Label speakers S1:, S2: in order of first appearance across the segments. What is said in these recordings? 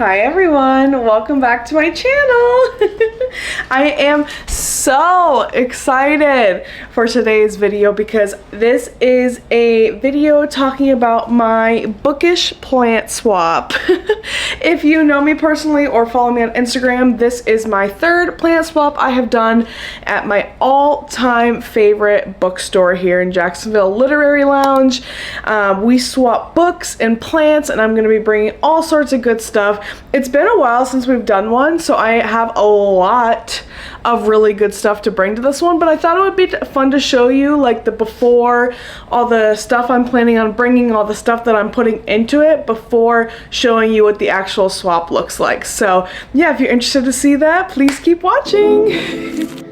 S1: Hi everyone, welcome back to my channel. I am so excited for today's video because this is a video talking about my Bookish Plant Swap. If you know me personally or follow me on Instagram, this is my third plant swap I have done at my all-time favorite bookstore here in Jacksonville, Literary Lounge. We swap books and plants, and I'm going to be bringing all sorts of good stuff. It's been a while since we've done one, so I have a lot of really good stuff to bring to this one, but I thought it would be fun to show you like the before, all the stuff I'm planning on bringing, all the stuff that I'm putting into it before showing you what the actual swap looks like. So yeah, if you're interested to see that, please keep watching.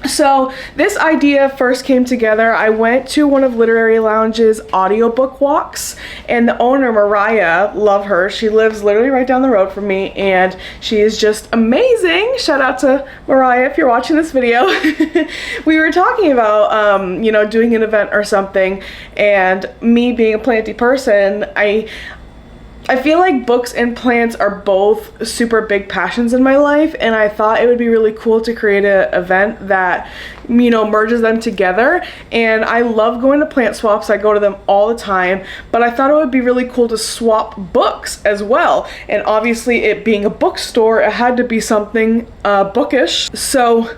S1: So this idea first came together. I went to one of Literary Lounge's audiobook walks, and the owner, Mariah, love her. She lives literally right down the road from me, and she is just amazing. Shout out to Mariah if you're watching this video. We were talking about, you know, doing an event or something, and me being a planty person, I feel like books and plants are both super big passions in my life, and I thought it would be really cool to create an event that, you know, merges them together. And I love going to plant swaps. I go to them all the time, but I thought it would be really cool to swap books as well. And obviously, it being a bookstore, it had to be something bookish. So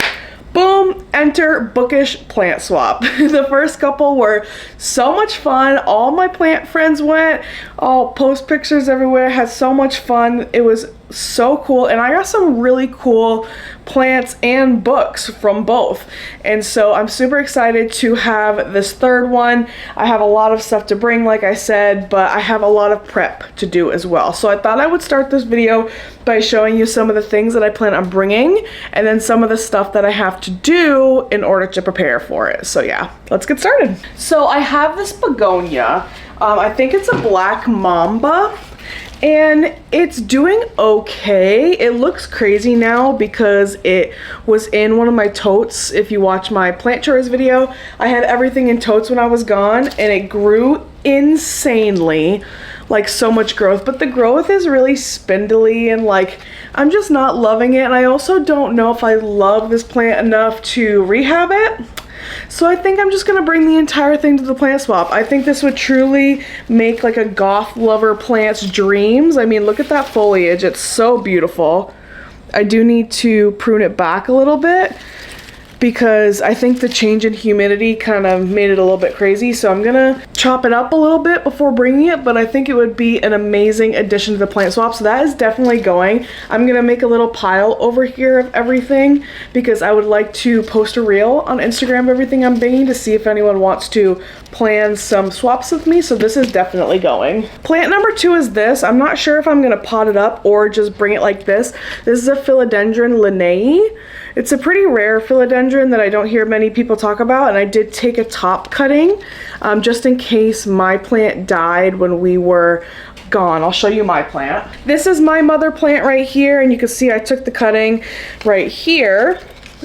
S1: boom, enter Bookish Plant Swap. The first couple were so much fun. All my plant friends went. I'll post pictures everywhere. Had so much fun. It was so cool, and I got some really cool plants and books from both, and so I'm super excited to have this third one. I have a lot of stuff to bring, like I said, but I have a lot of prep to do as well. So I thought I would start this video by showing you some of the things that I plan on bringing, and then some of the stuff that I have to do in order to prepare for it. So yeah, let's get started. So I have this begonia. I think it's a black mamba, and it's doing okay. It looks crazy now because it was in one of my totes. If you watch my plant chores video, I had everything in totes when I was gone, and it grew insanely, like so much growth, but the growth is really spindly, and like I'm just not loving it. And I also don't know if I love this plant enough to rehab it. So I think I'm just gonna bring the entire thing to the plant swap. I think this would truly make like a goth lover plant's dreams. I mean, look at that foliage, it's so beautiful. I do need to prune it back a little bit because I think the change in humidity kind of made it a little bit crazy. So I'm gonna chop it up a little bit before bringing it, but I think it would be an amazing addition to the plant swap. So that is definitely going. I'm gonna make a little pile over here of everything because I would like to post a reel on Instagram of everything I'm bringing to see if anyone wants to plan some swaps with me. So this is definitely going. Plant number 2 is this. I'm not sure if I'm gonna pot it up or just bring it like this. This is a philodendron Linnaei. It's a pretty rare philodendron that I don't hear many people talk about, and I did take a top cutting just in case my plant died when we were gone. I'll show you my plant. This is my mother plant right here, and you can see I took the cutting right here.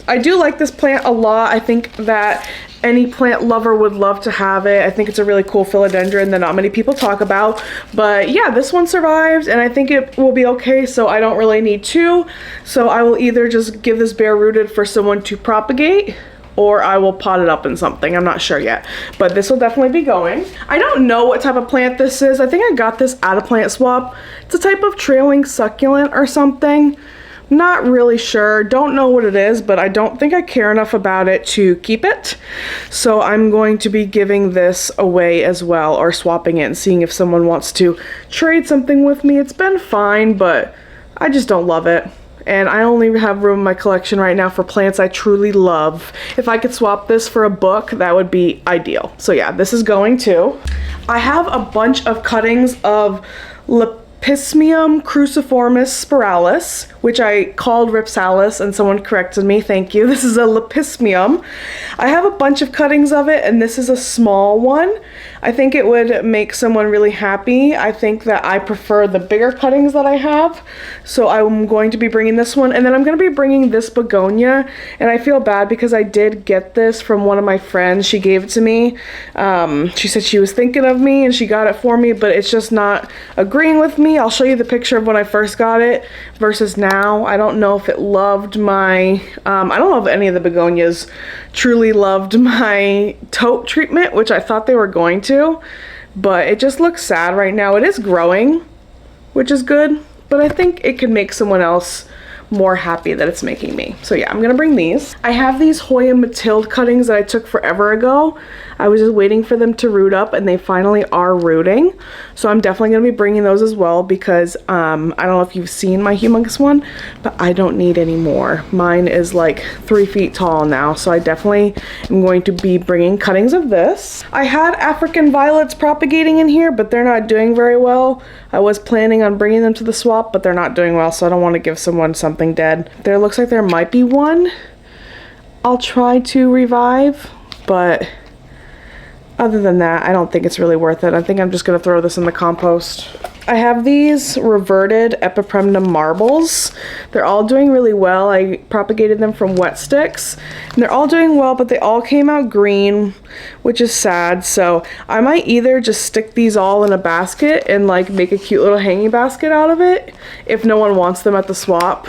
S1: I do like this plant a lot. I think that any plant lover would love to have it. I think it's a really cool philodendron that not many people talk about. But yeah, this one survived, and I think it will be okay, so I don't really need two. So I will either just give this bare rooted for someone to propagate, or I will pot it up in something. I'm not sure yet, but this will definitely be going. I don't know what type of plant this is. I think I got this at a plant swap. It's a type of trailing succulent or something. Not really sure, don't know what it is, but I don't think I care enough about it to keep it. So I'm going to be giving this away as well, or swapping it and seeing if someone wants to trade something with me. It's been fine, but I just don't love it. And I only have room in my collection right now for plants I truly love. If I could swap this for a book, that would be ideal. So yeah, this is going too. I have a bunch of cuttings of Pismium cruciformis spiralis, which I called Ripsalis and someone corrected me, thank you. This is a Lepismium. I have a bunch of cuttings of it and this is a small one. I think it would make someone really happy. I think that I prefer the bigger cuttings that I have. So I'm going to be bringing this one, and then I'm going to be bringing this begonia, and I feel bad because I did get this from one of my friends. She gave it to me. She said she was thinking of me and she got it for me, but it's just not agreeing with me. I'll show you the picture of when I first got it versus now. I don't know if it loved my, I don't know if any of the begonias truly loved my tote treatment, which I thought they were going to, but it just looks sad right now. It is growing, which is good, but I think it could make someone else more happy that it's making me. So yeah, I'm gonna bring these. I have these Hoya Mathilde cuttings that I took forever ago. I was just waiting for them to root up and they finally are rooting. So I'm definitely gonna be bringing those as well because I don't know if you've seen my humongous one, but I don't need any more. Mine is like 3 feet tall now, so I definitely am going to be bringing cuttings of this. I had African violets propagating in here, but they're not doing very well. I was planning on bringing them to the swap, but they're not doing well, so I don't want to give someone something dead. There looks like there might be one I'll try to revive, but other than that, I don't think it's really worth it. I think I'm just going to throw this in the compost. I have these reverted Epipremnum marbles. They're all doing really well. I propagated them from wet sticks, and they're all doing well, but they all came out green, which is sad. So I might either just stick these all in a basket and like make a cute little hanging basket out of it if no one wants them at the swap.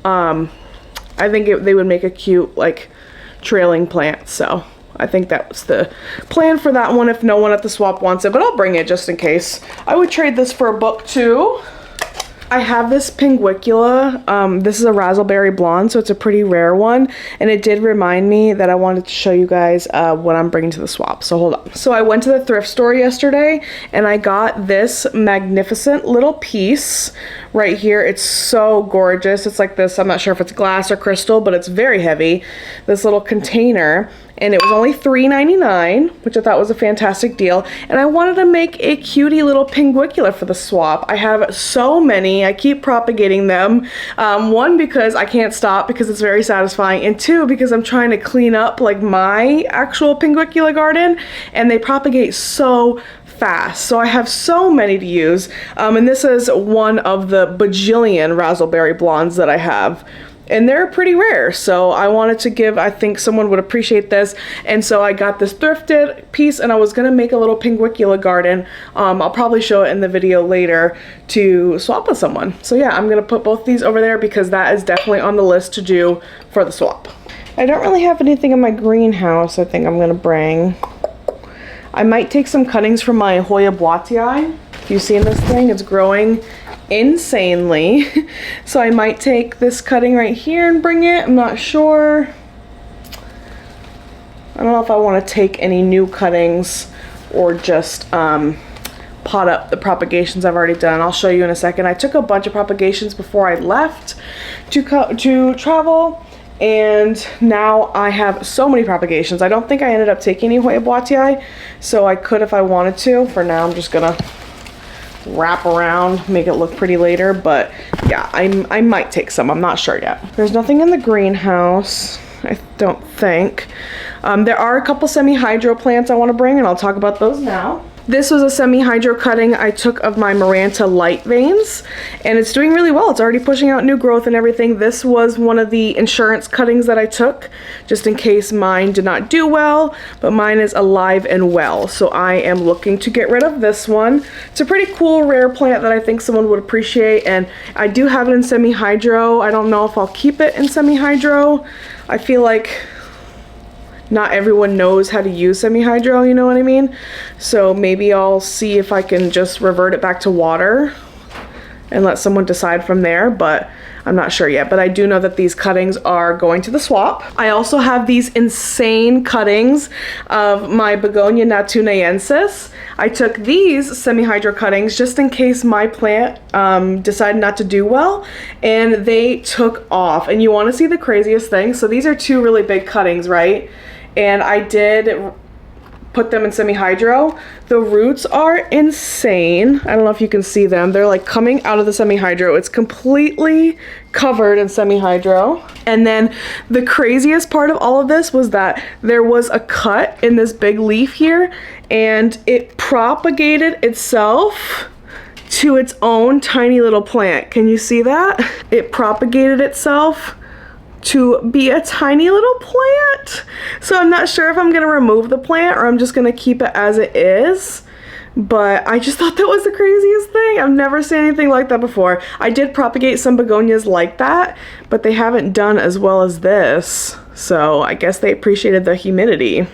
S1: I think they would make a cute like trailing plant, so I think that was the plan for that one if no one at the swap wants it, but I'll bring it just in case. I would trade this for a book too. I have this Pinguicula. This is a raspberry blonde, so it's a pretty rare one, and it did remind me that I wanted to show you guys what I'm bringing to the swap, so hold on. So I went to the thrift store yesterday and I got this magnificent little piece right here. It's so gorgeous. It's like this, I'm not sure if it's glass or crystal, but it's very heavy. This little container, and it was only $3.99, which I thought was a fantastic deal. And I wanted to make a cutie little Pinguicula for the swap. I have so many. I keep propagating them. One, because I can't stop because it's very satisfying, and two, because I'm trying to clean up like my actual Pinguicula garden, and they propagate so fast. So I have so many to use. And this is one of the bajillion raspberry blondes that I have. And they're pretty rare, so I wanted to give, I think someone would appreciate this, and so I got this thrifted piece, and I was gonna make a little Pinguicula garden. I'll probably show it in the video later to swap with someone. So yeah, I'm gonna put both these over there because that is definitely on the list to do for the swap. I don't really have anything in my greenhouse I think I'm gonna bring. I might take some cuttings from my Hoya Boitii. If you've seen this thing, it's growing insanely. So I might take this cutting right here and bring it. I'm not sure. I don't know if I want to take any new cuttings or just pot up the propagations I've already done. I'll show you in a second. I took a bunch of propagations before I left to travel, and now I have so many propagations. I don't think I ended up taking any Hoya Boitii, so I could if I wanted to. For now, I'm just gonna wrap around, make it look pretty later, but yeah, I might take some. I'm not sure yet. There's nothing in the greenhouse, I don't think. There are a couple semi-hydro plants I want to bring, and I'll talk about those now. This was a semi-hydro cutting I took of my Maranta light veins, and it's doing really well. It's already pushing out new growth and everything. This was one of the insurance cuttings that I took, just in case mine did not do well, but mine is alive and well, so I am looking to get rid of this one. It's a pretty cool, rare plant that I think someone would appreciate, and I do have it in semi-hydro. I don't know if I'll keep it in semi-hydro. I feel like not everyone knows how to use semi-hydro, you know what I mean? So maybe I'll see if I can just revert it back to water and let someone decide from there, but I'm not sure yet. But I do know that these cuttings are going to the swap. I also have these insane cuttings of my Begonia natunaensis. I took these semi-hydro cuttings just in case my plant decided not to do well, and they took off. And you want to see the craziest thing? So these are two really big cuttings, right? And I did put them in semi-hydro. The roots are insane. I don't know if you can see them. They're like coming out of the semi-hydro. It's completely covered in semi-hydro. And then the craziest part of all of this was that there was a cut in this big leaf here, and it propagated itself to its own tiny little plant. Can you see that? It propagated itself to be a tiny little plant. So I'm not sure if I'm gonna remove the plant or I'm just gonna keep it as it is. But I just thought that was the craziest thing. I've never seen anything like that before. I did propagate some begonias like that, but they haven't done as well as this. So I guess they appreciated the humidity.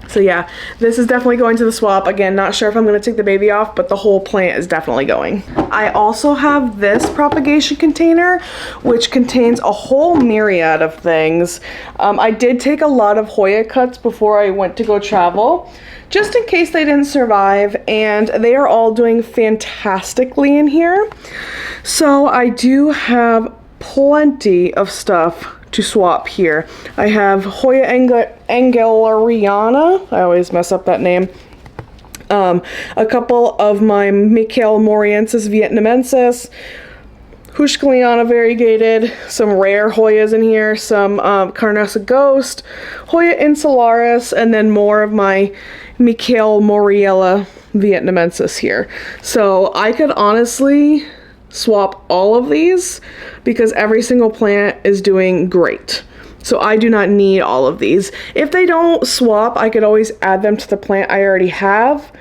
S1: So yeah, this is definitely going to the swap. Again, not sure if I'm going to take the baby off, but the whole plant is definitely going. I also have this propagation container, which contains a whole myriad of things. I did take a lot of Hoya cuts before I went to go travel, just in case they didn't survive, and they are all doing fantastically in here. So I do have plenty of stuff to swap here. I have Hoya Angelariana, I always mess up that name, a couple of my Michael Moriensis Vietnamensis, Hushkaliana variegated, some rare Hoyas in here, some Carnosa Ghost, Hoya Insularis, and then more of my Michael Moriella Vietnamensis here. So I could honestly swap all of these because every single plant is doing great. So I do not need all of these. If they don't swap, I could always add them to the plant I already have.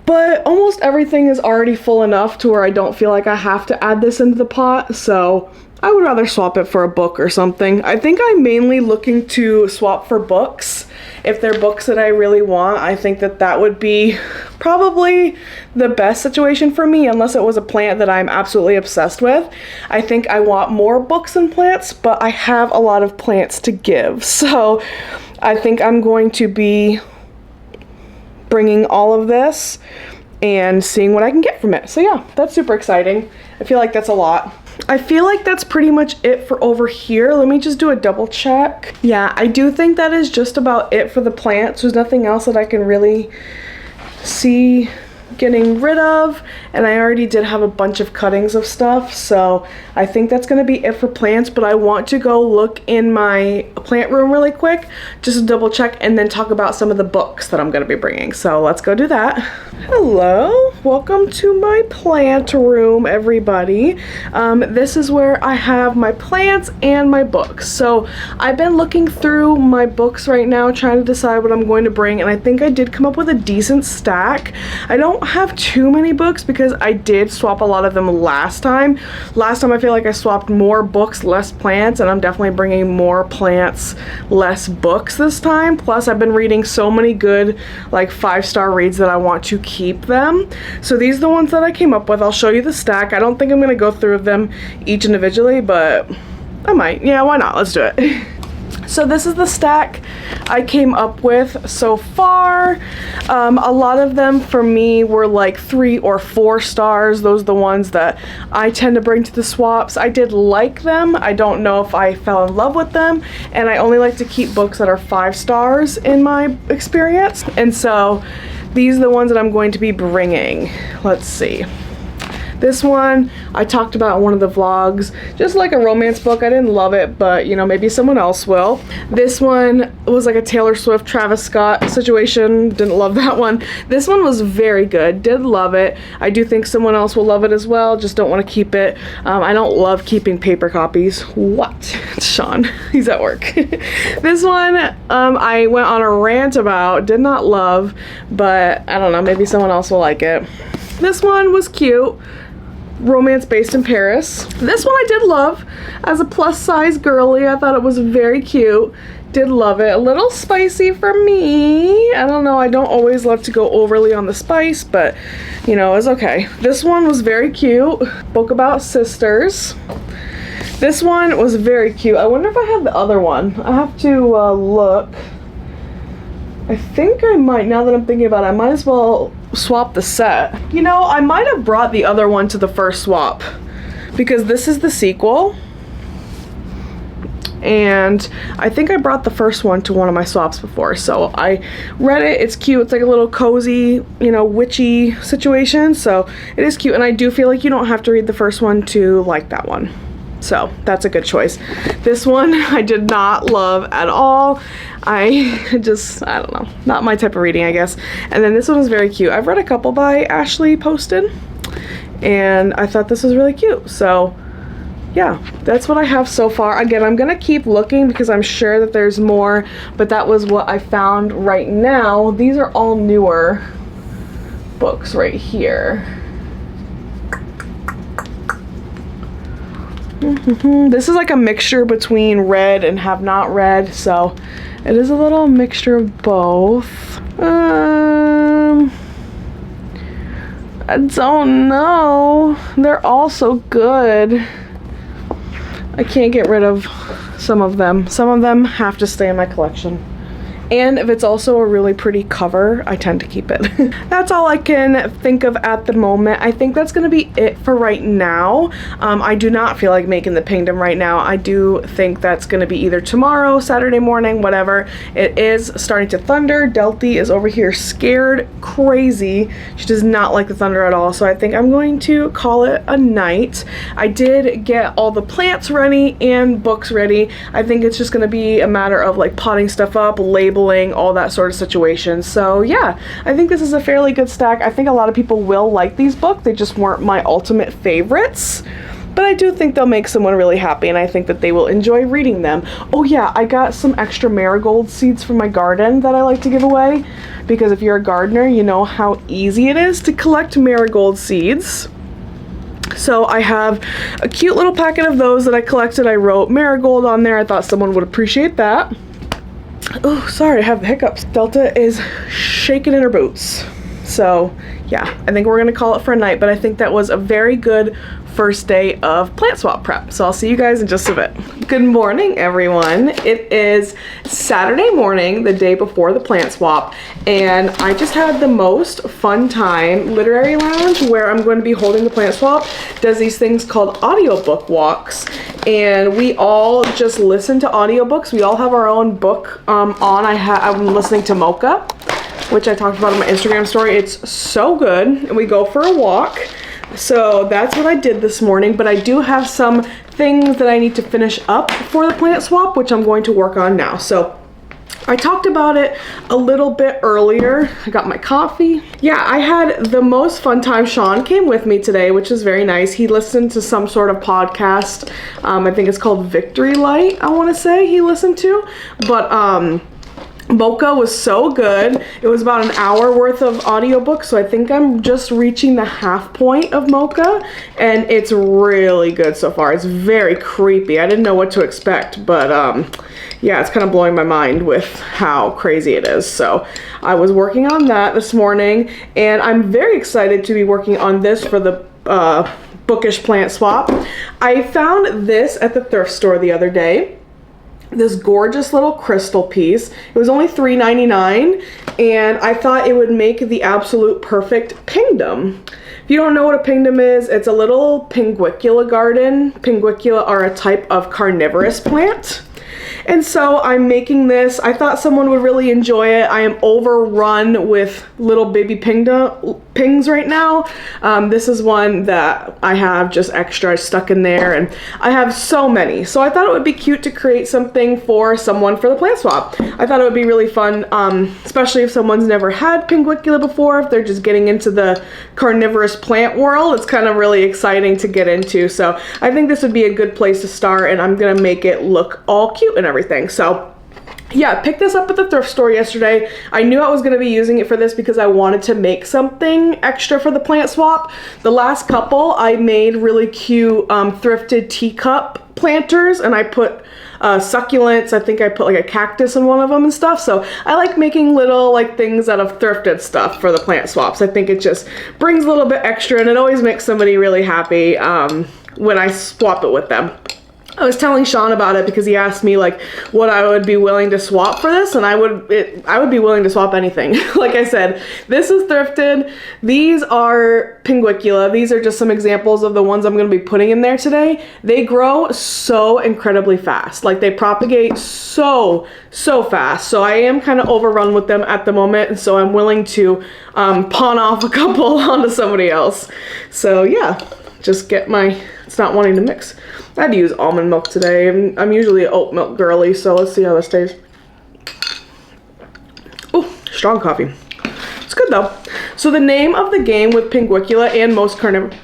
S1: But almost everything is already full enough to where I don't feel like I have to add this into the pot. So I would rather swap it for a book or something. I think I'm mainly looking to swap for books. If they're books that I really want, I think that that would be probably the best situation for me, unless it was a plant that I'm absolutely obsessed with. I think I want more books than plants, but I have a lot of plants to give. So I think I'm going to be bringing all of this and seeing what I can get from it. So yeah, that's super exciting. I feel like that's a lot. I feel like that's pretty much it for over here. Let me just do a double check. Yeah, I do think that is just about it for the plants. There's nothing else that I can really see getting rid of, and I already did have a bunch of cuttings of stuff, so I think that's going to be it for plants. But I want to go look in my plant room really quick just to double check and then talk about some of the books that I'm going to be bringing. So let's go do that. Hello, welcome to my plant room, everybody. This is where I have my plants and my books. So I've been looking through my books right now trying to decide what I'm going to bring, and I think I did come up with a decent stack. I don't have too many books because I did swap a lot of them last time. Last time I feel like I swapped more books, less plants, and I'm definitely bringing more plants, less books this time. Plus I've been reading so many good like 5-star reads that I want to keep them. So these are the ones that I came up with. I'll show you the stack. I don't think I'm going to go through them each individually, but I might. Yeah, why not? Let's do it. So this is the stack I came up with so far. A lot of them for me were like 3 or 4 stars. Those are the ones that I tend to bring to the swaps. I did like them. I don't know if I fell in love with them, and I only like to keep books that are 5 stars in my experience. And so these are the ones that I'm going to be bringing. Let's see. This one I talked about in one of the vlogs, just like a romance book. I didn't love it, but you know, maybe someone else will. This one was like a Taylor Swift, Travis Scott situation. Didn't love that one. This one was very good. Did love it. I do think someone else will love it as well. Just don't want to keep it. I don't love keeping paper copies. What? Sean, he's at work. This one I went on a rant about, did not love, but I don't know, maybe someone else will like it. This one was cute. Romance based in Paris. This one I did love as a plus size girly. I thought it was very cute. Did love it. A little spicy for me. I don't know. I don't always love to go overly on the spice, but you know, it's okay. This one was very cute. Book about sisters. This one was very cute. I wonder if I have the other one. I have to look. I think I might, now that I'm thinking about it, I might as well swap the set. You know, I might have brought the other one to the first swap because this is the sequel. and I think I brought the first one to one of my swaps before, so I read it. It's cute. It's like a little cozy, you know, witchy situation, so it is cute, and I do feel like you don't have to read the first one to like that one. So that's a good choice. This one I did not love at all. I don't know, not my type of reading, I guess. And then this one is very cute. I've read a couple by Ashley Poston, and I thought this was really cute. So yeah, that's what I have so far. Again, I'm gonna keep looking because I'm sure that there's more, but that was what I found right now. These are all newer books right here. This is like a mixture between read and have not read, so it is a little mixture of both. I don't know. They're all so good. I can't get rid of some of them. Some of them have to stay in my collection. And if it's also a really pretty cover, I tend to keep it. That's all I can think of at the moment. I think that's gonna be it for right now. I do not feel like making the pingdom right now. I do think that's gonna be either tomorrow, Saturday morning, whatever. It is starting to thunder. Delty is over here scared crazy. She does not like the thunder at all, so I think I'm going to call it a night. I did get all the plants ready and books ready. I think it's just gonna be a matter of like potting stuff up, labeling, all that sort of situation. So yeah, I think this is a fairly good stack. I think a lot of people will like these books. They just weren't my ultimate favorites, but I do think they'll make someone really happy, and I think that they will enjoy reading them. Oh yeah, I got some extra marigold seeds from my garden that I like to give away, because if you're a gardener, you know how easy it is to collect marigold seeds. So I have a cute little packet of those that I collected. I wrote marigold on there. I thought someone would appreciate that. Oh, sorry, I have the hiccups. Delta is shaking in her boots. So yeah, I think we're gonna call it for a night, but I think that was a very good first day of plant swap prep. So I'll see you guys in just a bit. Good morning, everyone. It is Saturday morning, the day before the plant swap, and I just had the most fun time. Literary Lounge, where I'm going to be holding the plant swap, does these things called audiobook walks, and we all just listen to audiobooks. We all have our own book on. I'm listening to Mocha, which I talked about in my Instagram story. It's so good, and we go for a walk. So that's what I did this morning, but I do have some things that I need to finish up for the plant swap, which I'm going to work on now. So I talked about it a little bit earlier. I got my coffee. Yeah, I had the most fun time. Sean came with me today, which is very nice. He listened to some sort of podcast. I think it's called Victory Light, I want to say he listened to. But Mocha was so good. It was about an hour worth of audiobook, so I think I'm just reaching the half point of Mocha, and it's really good so far. It's very creepy. I didn't know what to expect, but yeah, it's kind of blowing my mind with how crazy it is. So I was working on that this morning, and I'm very excited to be working on this for the Bookish Plant Swap. I found this at the thrift store the other day. This gorgeous little crystal piece. It was only $3.99, and I thought it would make the absolute perfect pingdom. If you don't know what a pingdom is, it's a little pinguicula garden. Pinguicula are a type of carnivorous plant. And so I'm making this. I thought someone would really enjoy it. I am overrun with little baby pings right now. This is one that I have just extra stuck in there, and I have so many. So I thought it would be cute to create something for someone for the plant swap. I thought it would be really fun, especially if someone's never had pinguicula before, if they're just getting into the carnivorous plant world. It's kind of really exciting to get into. So I think this would be a good place to start, and I'm gonna make it look all cute and everything. So yeah, I picked this up at the thrift store yesterday. I knew I was going to be using it for this because I wanted to make something extra for the plant swap. The last couple I made really cute thrifted teacup planters, and I put succulents. I think I put like a cactus in one of them and stuff. So I like making little like things out of thrifted stuff for the plant swaps. I think it just brings a little bit extra, and it always makes somebody really happy when I swap it with them. I was telling Sean about it because he asked me like what I would be willing to swap for this, and I would be willing to swap anything. Like I said, this is thrifted. These are Pinguicula. These are just some examples of the ones I'm going to be putting in there today. They grow so incredibly fast. Like they propagate so fast. So I am kind of overrun with them at the moment, and so I'm willing to pawn off a couple onto somebody else. So yeah, just get my, it's not wanting to mix. I had to use almond milk today. I'm usually an oat milk girly, so let's see how this tastes. Oh, strong coffee. It's good though. So the name of the game with Pinguicula and most carnivorous...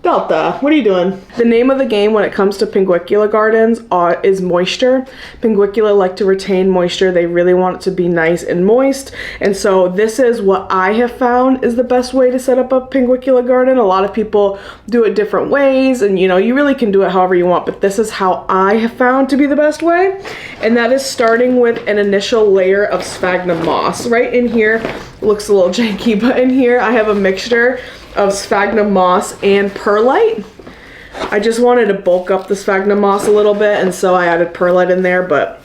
S1: Delta, what are you doing? The name of the game when it comes to Pinguicula gardens is moisture. Pinguicula like to retain moisture. They really want it to be nice and moist. And so this is what I have found is the best way to set up a Pinguicula garden. A lot of people do it different ways, and you know, you really can do it however you want, but this is how I have found to be the best way. And that is starting with an initial layer of sphagnum moss. Right in here, it looks a little janky, but in here I have a mixture of sphagnum moss and perlite. I just wanted to bulk up the sphagnum moss a little bit, and so I added perlite in there, but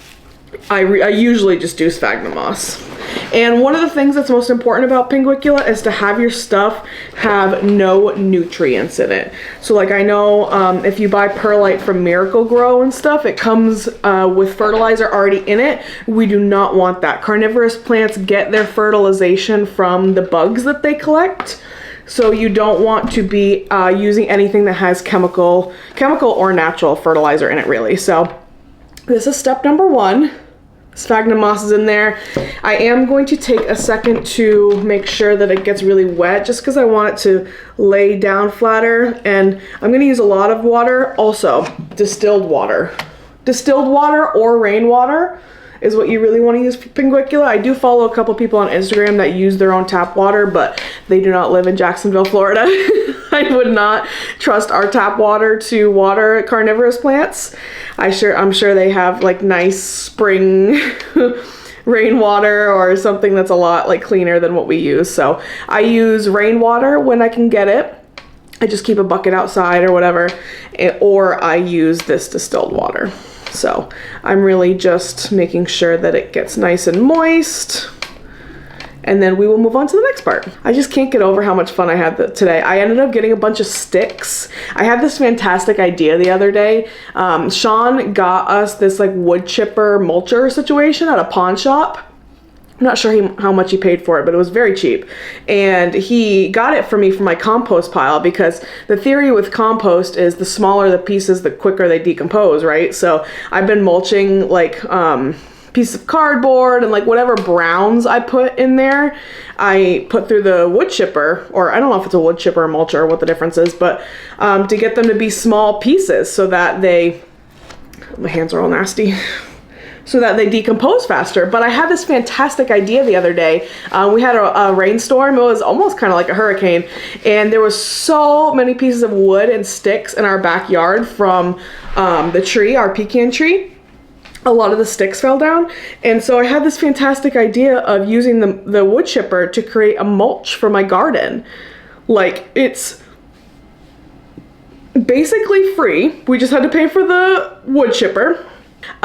S1: I usually just do sphagnum moss. And one of the things that's most important about Pinguicula is to have your stuff have no nutrients in it. So like I know if you buy perlite from Miracle Grow and stuff, it comes with fertilizer already in it. We do not want that. Carnivorous plants get their fertilization from the bugs that they collect. So you don't want to be using anything that has chemical or natural fertilizer in it, really. So this is step number 1. Sphagnum moss is in there. I am going to take a second to make sure that it gets really wet, just because I want it to lay down flatter. And I'm going to use a lot of water. Also, distilled water. Distilled water or rainwater is what you really want to use for Pinguicula. I do follow a couple people on Instagram that use their own tap water, but they do not live in Jacksonville, Florida. I would not trust our tap water to water carnivorous plants. I'm sure they have like nice spring rainwater or something that's a lot like cleaner than what we use. So I use rainwater when I can get it. I just keep a bucket outside or whatever, or I use this distilled water. So I'm really just making sure that it gets nice and moist, and then we will move on to the next part. I just can't get over how much fun I had today. I ended up getting a bunch of sticks. I had this fantastic idea the other day. Sean got us this like wood chipper mulcher situation at a pawn shop. I'm not sure how much he paid for it, but it was very cheap. And he got it for me for my compost pile, because the theory with compost is the smaller the pieces, the quicker they decompose, right? So I've been mulching like pieces of cardboard and like whatever browns I put in there, I put through the wood chipper, or I don't know if it's a wood chipper or mulcher or what the difference is, but to get them to be small pieces so that my hands are all nasty. So that they decompose faster. But I had this fantastic idea the other day. We had a rainstorm. It was almost kind of like a hurricane, and there was so many pieces of wood and sticks in our backyard from the tree, our pecan tree. A lot of the sticks fell down, and so I had this fantastic idea of using the wood chipper to create a mulch for my garden. Like, it's basically free. We just had to pay for the wood chipper.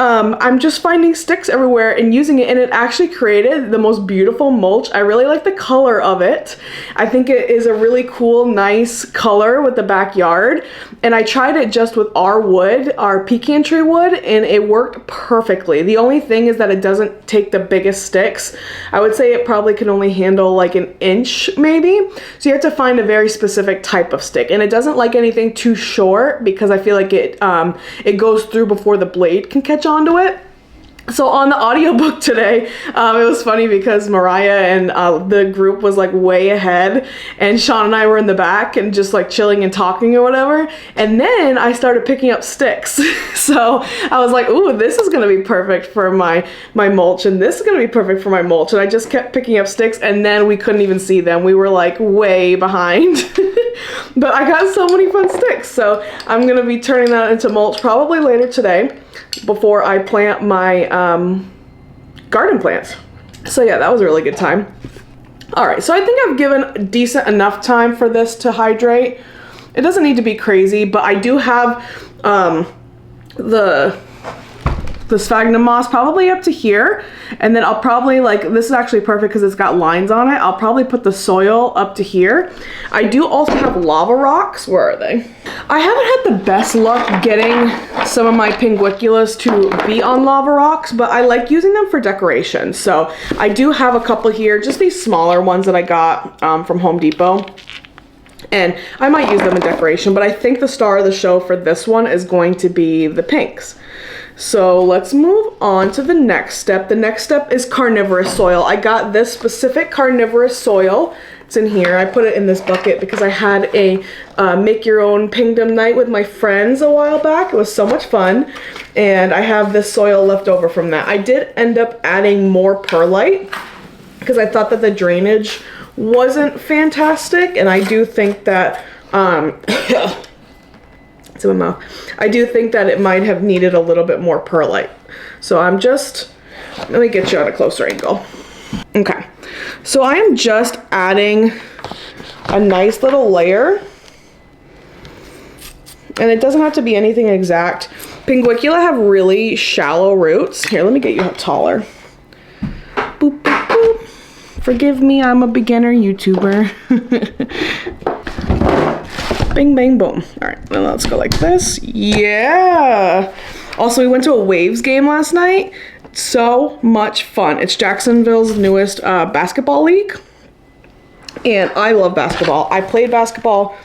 S1: I'm just finding sticks everywhere and using it, and it actually created the most beautiful mulch. I really like the color of it. I think it is a really cool, nice color with the backyard, and I tried it just with our wood, our pecan tree wood, and it worked perfectly. The only thing is that it doesn't take the biggest sticks. I would say it probably can only handle like an inch maybe, so you have to find a very specific type of stick, and it doesn't like anything too short, because I feel like it goes through before the blade can catch onto it. So on the audiobook today, it was funny because Mariah and the group was like way ahead, and Sean and I were in the back and just like chilling and talking or whatever. And then I started picking up sticks. So I was like, ooh, this is gonna be perfect for my mulch, and this is gonna be perfect for my mulch. And I just kept picking up sticks, and then we couldn't even see them. We were like way behind. But I got so many fun sticks. So I'm gonna be turning that into mulch probably later today, before I plant my garden plants. So yeah, that was a really good time. All right, so I think I've given decent enough time for this to hydrate. It doesn't need to be crazy, but I do have the sphagnum moss probably up to here, and then I'll probably, like, this is actually perfect because it's got lines on it. I'll probably put the soil up to here. I do also have lava rocks. Where are they? I haven't had the best luck getting some of my pinguiculas to be on lava rocks, but I like using them for decoration. So I do have a couple here, just these smaller ones that I got from Home Depot. And I might use them in decoration, but I think the star of the show for this one is going to be the pinks. So let's move on to the next step. The next step is carnivorous soil. I got this specific carnivorous soil. It's in here. I put it in this bucket because I had a make your own pingdom night with my friends a while back. It was so much fun. And I have this soil left over from that. I did end up adding more perlite because I thought that the drainage wasn't fantastic. And I do think that, it's in my mouth. I do think that it might have needed a little bit more perlite. So I'm just, let me get you at a closer angle. Okay, so I am just adding a nice little layer. And it doesn't have to be anything exact. Pinguicula have really shallow roots. Here, let me get you up taller. Boop, boop, boop. Forgive me, I'm a beginner YouTuber. Bing, bang, boom. All right, then let's go like this. Yeah. Also, we went to a Waves game last night. So much fun. It's Jacksonville's newest basketball league. And I love basketball. I played basketball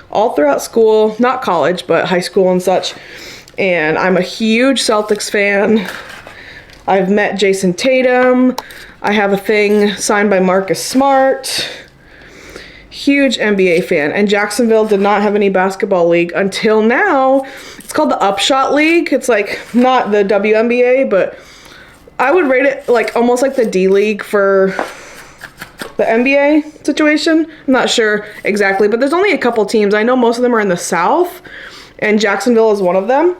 S1: all throughout school, not college, but high school and such. And I'm a huge Celtics fan. I've met Jason Tatum. I have a thing signed by Marcus Smart. Huge NBA fan, and Jacksonville did not have any basketball league until now. It's called the Upshot League. It's like not the WNBA, but I would rate it like almost like the D League for the NBA situation. I'm not sure exactly, but there's only a couple teams. I know most of them are in the South, and Jacksonville is one of them.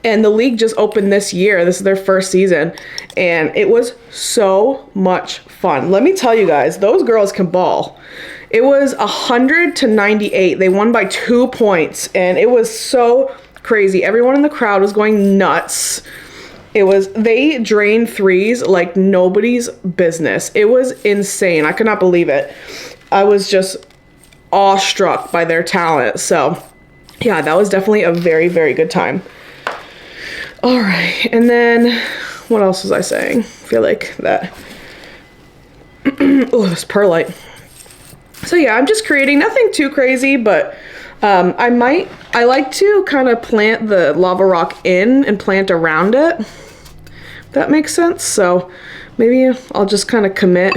S1: And the league just opened this year. This is their first season, and it was so much fun. Let me tell you guys, those girls can ball. It was 100-98. They won by 2 points, and it was so crazy. Everyone in the crowd was going nuts. They drained threes like nobody's business. It was insane. I could not believe it. I was just awestruck by their talent. So yeah, that was definitely a very, very good time. All right, and then what else was I saying? I feel like that. Oh, this perlite. So yeah, I'm just creating nothing too crazy, but I like to kind of plant the lava rock in and plant around it. If that makes sense. So maybe I'll just kind of commit.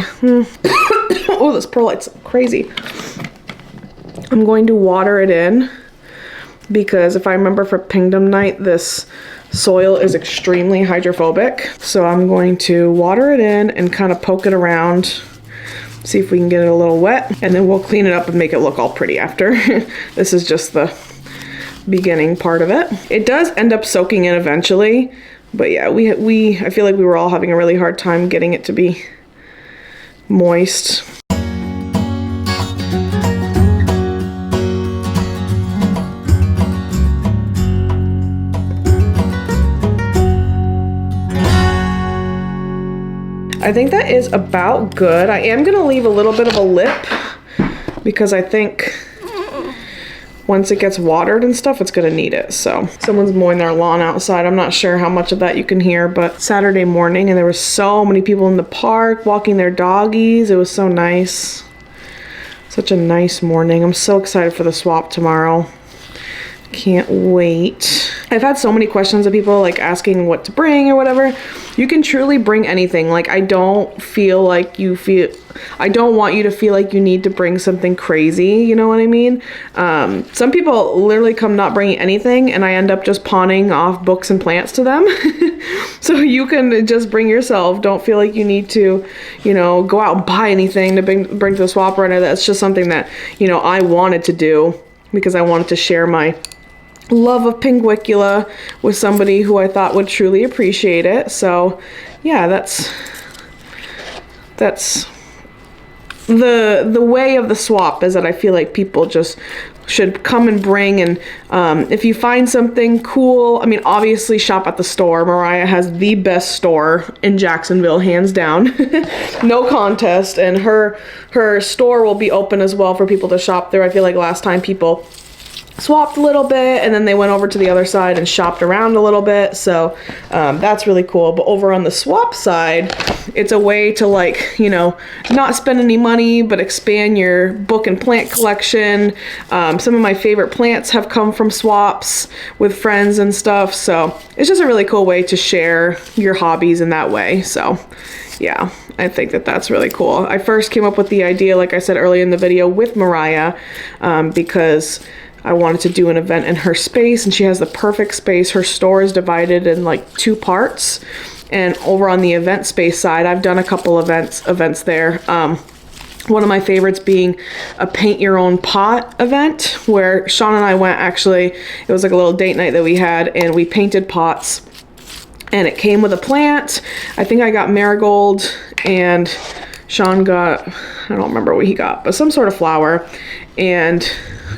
S1: Oh, this perlite's crazy. I'm going to water it in because if I remember for Pingdom Night, this soil is extremely hydrophobic. So I'm going to water it in and kind of poke it around. See if we can get it a little wet, and then we'll clean it up and make it look all pretty after. This is just the beginning part of it. It does end up soaking in eventually, but yeah, I feel like we were all having a really hard time getting it to be moist. I think that is about good. I am gonna leave a little bit of a lip because I think once it gets watered and stuff, it's gonna need it. So someone's mowing their lawn outside. I'm not sure how much of that you can hear, but Saturday morning, and there were so many people in the park walking their doggies. It was so nice. Such a nice morning. I'm so excited for the swap tomorrow. Can't wait. I've had so many questions of people like asking what to bring or whatever. You can truly bring anything. Like I don't want you to feel like you need to bring something crazy, you know what I mean? Some people literally come not bringing anything, and I end up just pawning off books and plants to them. So you can just bring yourself. Don't feel like you need to, go out and buy anything to bring to the swap runner. That's just something that, I wanted to do because I wanted to share my love of Pinguicula with somebody who I thought would truly appreciate it. So yeah, that's the way of the swap, is that I feel like people just should come and bring. And if you find something cool, I mean, obviously shop at the store. Mariah has the best store in Jacksonville, hands down. No contest. And her store will be open as well for people to shop there. I feel like last time people swapped a little bit and then they went over to the other side and shopped around a little bit, so that's really cool. But over on the swap side, it's a way to, like, you know, not spend any money but expand your book and plant collection. Some of my favorite plants have come from swaps with friends and stuff, so it's just a really cool way to share your hobbies in that way. So yeah, I think that that's really cool. I first came up with the idea, like I said earlier in the video, with Mariah, because I wanted to do an event in her space, and she has the perfect space. Her store is divided in like 2 parts, and over on the event space side, I've done a couple events there. One of my favorites being a paint your own pot event, where Sean and I went. Actually, it was like a little date night that we had, and we painted pots, and it came with a plant. I think I got marigold, and Sean got, I don't remember what he got, but some sort of flower. And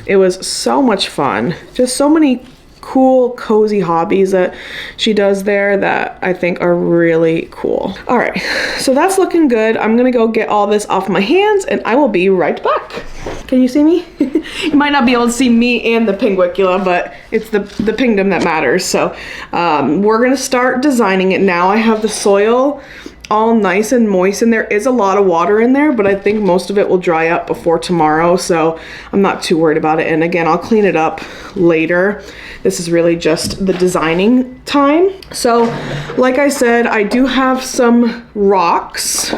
S1: it was so much fun. Just so many cool, cozy hobbies that she does there that I think are really cool. All right, so that's looking good. I'm gonna go get all this off my hands and I will be right back. Can you see me? You might not be able to see me and the pinguicula, but it's the pingdom that matters. So we're gonna start designing it now. I have the soil all nice and moist, and there is a lot of water in there, but I think most of it will dry up before tomorrow, so I'm not too worried about it. And again, I'll clean it up later. This is really just the designing time. So like I said, I do have some rocks.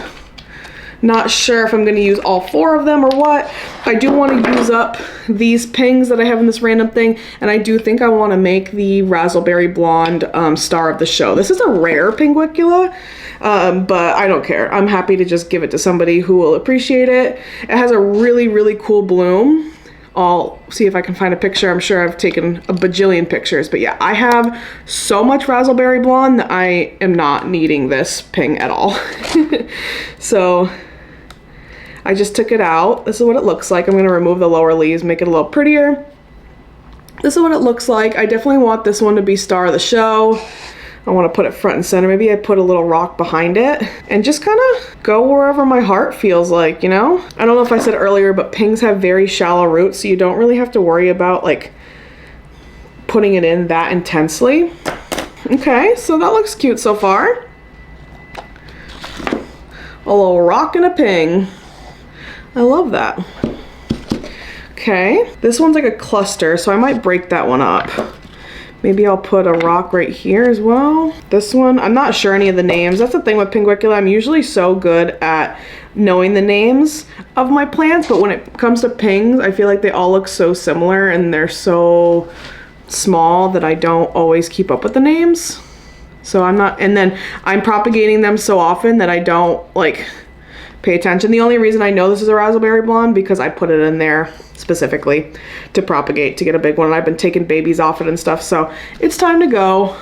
S1: Not sure if I'm going to use all 4 of them or what. I do want to use up these pings that I have in this random thing, and I do think I want to make the Razzleberry Blonde star of the show. This is a rare pinguicula, but I don't care. I'm happy to just give it to somebody who will appreciate it. It has a really, really cool bloom. I'll see if I can find a picture. I'm sure I've taken a bajillion pictures, but yeah, I have so much Razzleberry Blonde that I am not needing this ping at all. So I just took it out. This is what it looks like. I'm gonna remove the lower leaves, make it a little prettier. This is what it looks like. I definitely want this one to be star of the show. I want to put it front and center. Maybe I put a little rock behind it and just kind of go wherever my heart feels like, you know? I don't know if I said earlier, but pings have very shallow roots, so you don't really have to worry about like putting it in that intensely. Okay, so that looks cute so far. A little rock and a ping. I love that. Okay, this one's like a cluster, so I might break that one up. Maybe I'll put a rock right here as well. This one, I'm not sure any of the names. That's the thing with pinguicula. I'm usually so good at knowing the names of my plants, but when it comes to pings, I feel like they all look so similar and they're so small that I don't always keep up with the names. So I'm not, and then I'm propagating them so often that I don't like pay attention. The only reason I know this is a Razzleberry Blonde because I put it in there specifically to propagate, to get a big one. I've been taking babies off it and stuff, so it's time to go.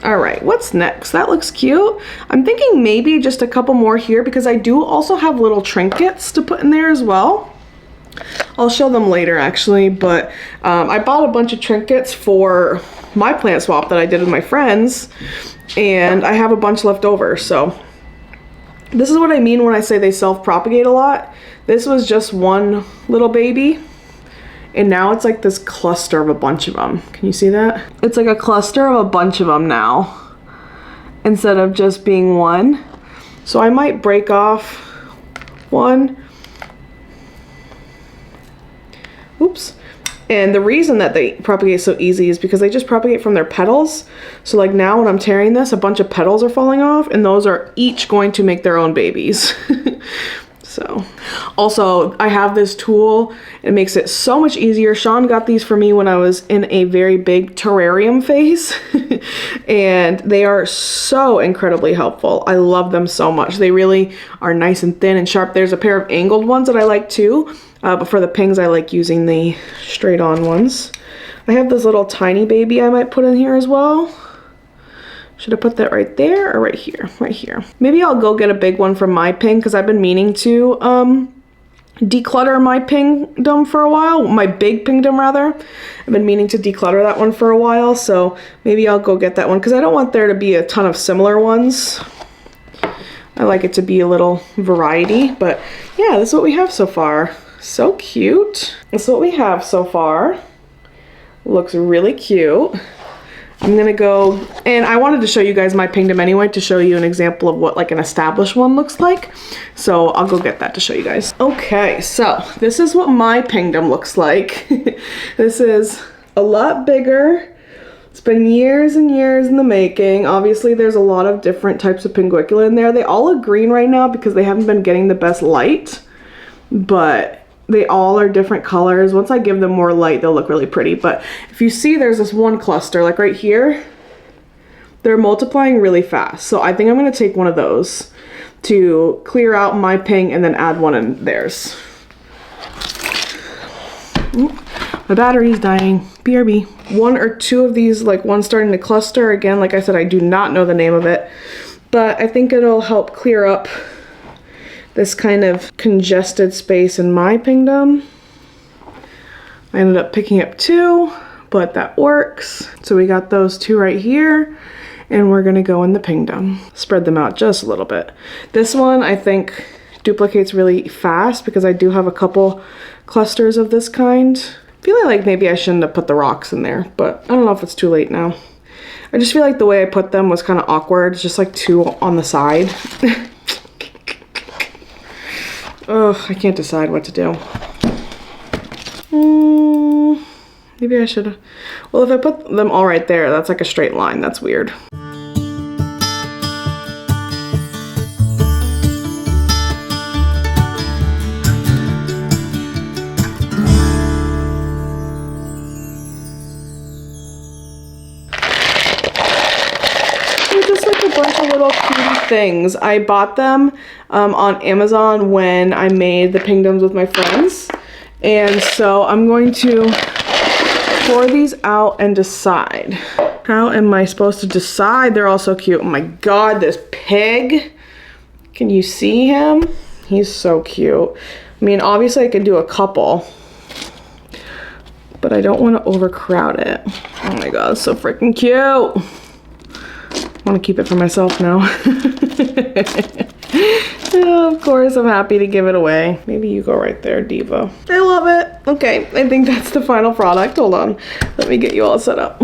S1: All right, what's next? That looks cute. I'm thinking maybe just a couple more here because I do also have little trinkets to put in there as well. I'll show them later actually, but I bought a bunch of trinkets for my plant swap that I did with my friends, and I have a bunch left over, so this is what I mean when I say they self-propagate a lot. This was just one little baby, and now it's like this cluster of a bunch of them. Can you see that? It's like a cluster of a bunch of them now, instead of just being one. So I might break off one. Oops. And the reason that they propagate so easy is because they just propagate from their petals. So like now when I'm tearing this, a bunch of petals are falling off, and those are each going to make their own babies. So also I have this tool. It makes it so much easier. Sean got these for me when I was in a very big terrarium phase. And they are so incredibly helpful. I love them so much. They really are nice and thin and sharp. There's a pair of angled ones that I like too. But for the pings, I like using the straight on ones. I have this little tiny baby I might put in here as well. Should I put that right there or right here? Right here. Maybe I'll go get a big one from my ping because I've been meaning to declutter my pingdom for a while, my big pingdom rather. I've been meaning to declutter that one for a while, so maybe I'll go get that one because I don't want there to be a ton of similar ones. I like it to be a little variety, but yeah, this is what we have so far. So cute. This is what we have so far. Looks really cute. I'm gonna go, and I wanted to show you guys my pingdom anyway to show you an example of what like an established one looks like. So I'll go get that to show you guys. Okay, so this is what my pingdom looks like. This is a lot bigger. It's been years and years in the making. Obviously there's a lot of different types of pinguicula in there. They all look green right now because they haven't been getting the best light, but they all are different colors. Once I give them more light, they'll look really pretty. But if you see, there's this one cluster, like right here, they're multiplying really fast. So I think I'm gonna take one of those to clear out my ping and then add one in theirs. Oop, my battery's dying, BRB. One or two of these, like one starting to cluster. Again, like I said, I do not know the name of it, but I think it'll help clear up this kind of congested space in my pingdom. I ended up picking up two, but that works. So we got those two right here, and we're gonna go in the pingdom. Spread them out just a little bit. This one I think duplicates really fast because I do have a couple clusters of this kind. I feel like maybe I shouldn't have put the rocks in there, but I don't know if it's too late now. I just feel like the way I put them was kind of awkward. It's just like two on the side. Ugh, I can't decide what to do. Maybe I should. Well, if I put them all right there, that's like a straight line. That's weird. Little cutie things. I bought them on Amazon when I made the pingdoms with my friends, and so I'm going to pour these out and decide. How am I supposed to decide? They're all so cute. Oh my god, this pig, can you see him? He's so cute. I mean, obviously I could do a couple, but I don't want to overcrowd it. Oh my god, it's so freaking cute. I want to keep it for myself now. Oh, of course, I'm happy to give it away. Maybe you go right there, Diva. I love it. Okay, I think that's the final product. Hold on. Let me get you all set up.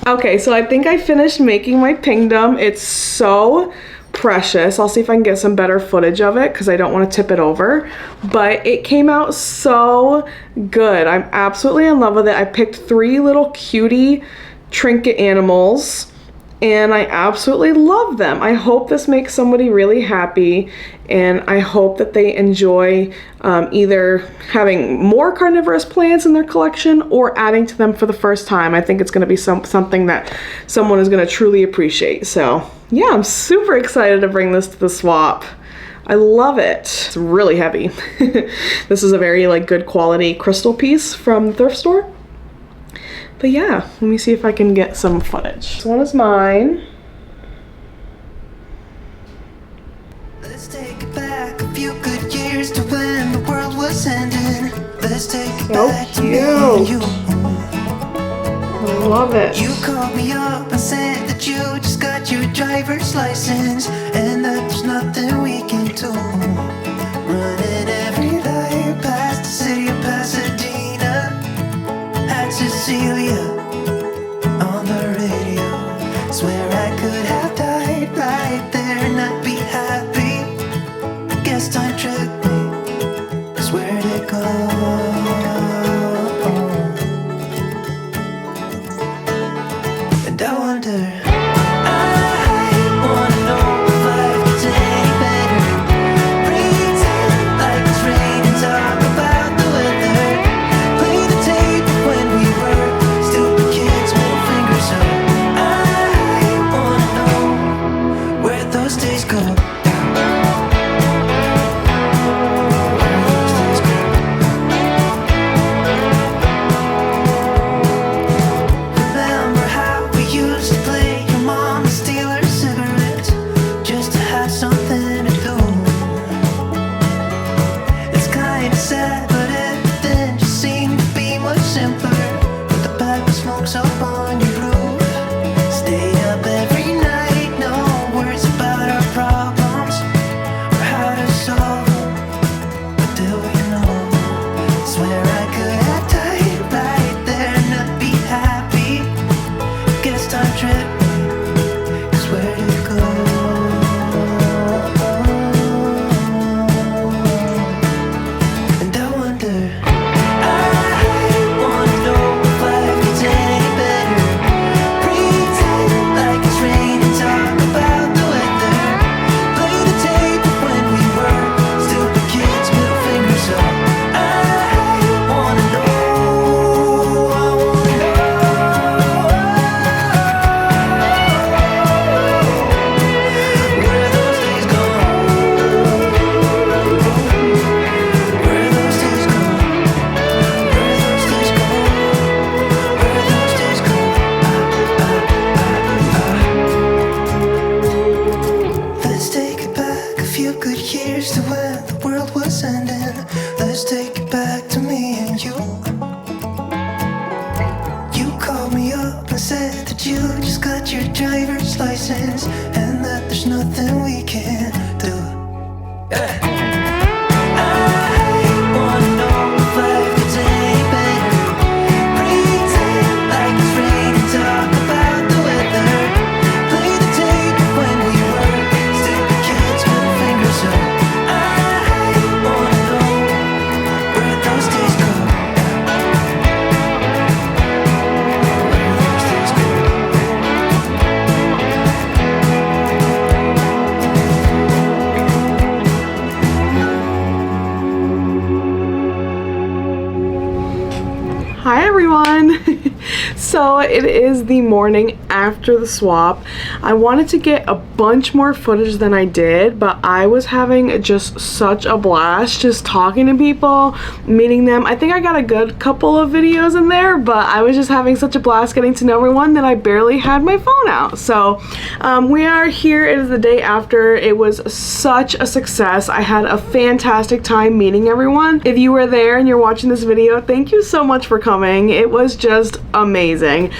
S1: Okay, so I think I finished making my pingdom. It's so precious. I'll see if I can get some better footage of it because I don't want to tip it over. But it came out so good. I'm absolutely in love with it. I picked 3 little cutie trinket animals, and I absolutely love them. I hope this makes somebody really happy, and I hope that they enjoy either having more carnivorous plants in their collection or adding to them for the first time. I think it's gonna be something that someone is gonna truly appreciate. So yeah, I'm super excited to bring this to the swap. I love it. It's really heavy. This is a very like good quality crystal piece from the thrift store. But yeah, let me see if I can get some footage. This one is mine.
S2: Let's take it back a few good years to when the world was ending. Let's take it back to me and you.
S1: I love it.
S2: You called me up and said that you just got your driver's license and that there's nothing we can do. Running every light past the city of Pasadena. Had Cecilia on the radio. Swear I could have died right there and I'd be happy. Guess time tricked me, 'cause where'd it go? And I wonder, I wanna know if life gets any better. Pretend like it's rain and talk about the weather. Play the tape of when we were still that you just got your driver's license and that there's nothing we can do. I wanna know if life gets any better. Pretend like it's raining, talk about the weather. Play the tape of when we were still the kids with our fingers up. I wanna know where those days go.
S1: Hi everyone! So it is the morning after the swap. I wanted to get a bunch more footage than I did, but I was having just such a blast just talking to people, meeting them. I think I got a good couple of videos in there, but I was just having such a blast getting to know everyone that I barely had my phone out. So we are here. It is the day after. It was such a success. I had a fantastic time meeting everyone. If you were there and you're watching this video, thank you so much for coming. It was just amazing.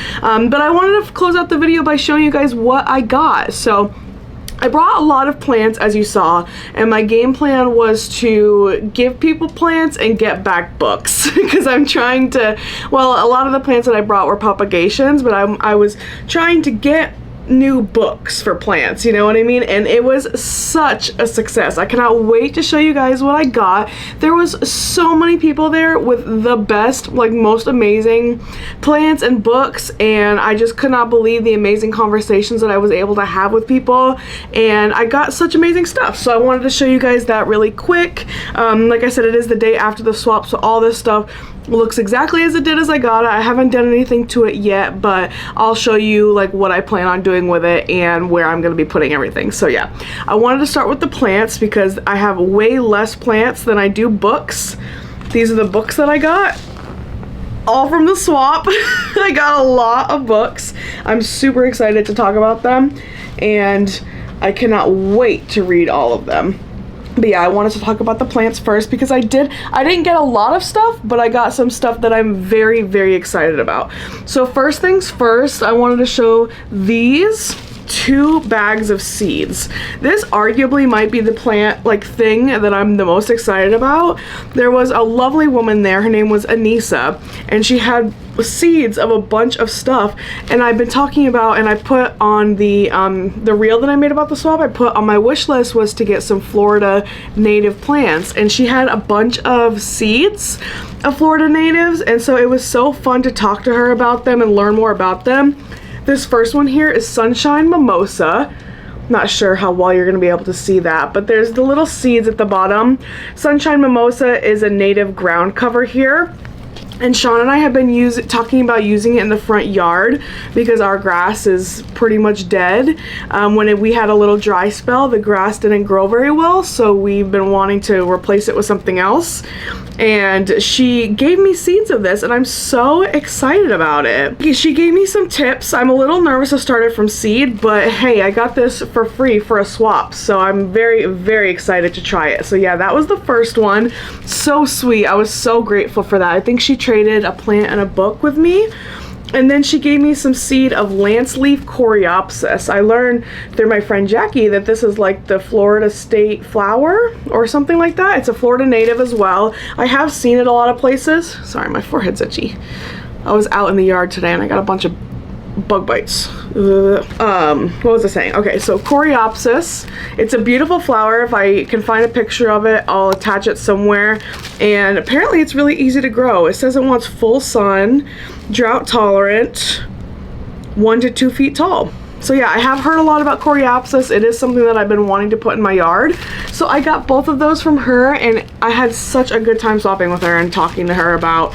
S1: But I wanted to close out the video by showing you guys what I got. So I brought a lot of plants, as you saw, and my game plan was to give people plants and get back books because I'm trying to, well, a lot of the plants that I brought were propagations, but I was trying to get new books for plants, you know what I mean? And it was such a success. I cannot wait to show you guys what I got. There was so many people there with the best, like most amazing plants and books, and I just could not believe the amazing conversations that I was able to have with people, and I got such amazing stuff. So I wanted to show you guys that really quick. Like I said, it is the day after the swap, so all this stuff looks exactly as it did as I got it. I haven't done anything to it yet, but I'll show you like what I plan on doing with it and where I'm going to be putting everything. So yeah, I wanted to start with the plants because I have way less plants than I do books. These are the books that I got, all from the swap. I got a lot of books. I'm super excited to talk about them, and I cannot wait to read all of them. But yeah, I wanted to talk about the plants first because I didn't get a lot of stuff, but I got some stuff that I'm very, very excited about. So first things first, I wanted to show these 2 bags of seeds. This arguably might be the plant thing that I'm the most excited about. There was a lovely woman there, her name was Anissa, and she had seeds of a bunch of stuff, and I've been talking about, and I put on the reel that I made about the swap, I put on my wish list was to get some Florida native plants, and she had a bunch of seeds of Florida natives, and so it was so fun to talk to her about them and learn more about them. This first one here is Sunshine Mimosa. Not sure how well you're going to be able to see that, but there's the little seeds at the bottom. Sunshine Mimosa is a native ground cover here. And Sean and I have been talking about using it in the front yard because our grass is pretty much dead. When we had a little dry spell, the grass didn't grow very well, so we've been wanting to replace it with something else. And she gave me seeds of this, and I'm so excited about it. She gave me some tips. I'm a little nervous to start it from seed, but hey, I got this for free for a swap, so I'm very, very excited to try it. So yeah, that was the first one. So sweet. I was so grateful for that. I think she traded a plant and a book with me. And then she gave me some seed of lance leaf coreopsis. I learned through my friend Jackie that this is like the Florida state flower or something like that. It's a Florida native as well. I have seen it a lot of places. Sorry, my forehead's itchy. I was out in the yard today and I got a bunch of bug bites. What was I saying? Okay, so coreopsis. It's a beautiful flower. If I can find a picture of it, I'll attach it somewhere. And apparently it's really easy to grow. It says it wants full sun, drought tolerant, 1 to 2 feet tall. So yeah, I have heard a lot about coreopsis. It is something that I've been wanting to put in my yard. So I got both of those from her, and I had such a good time swapping with her and talking to her about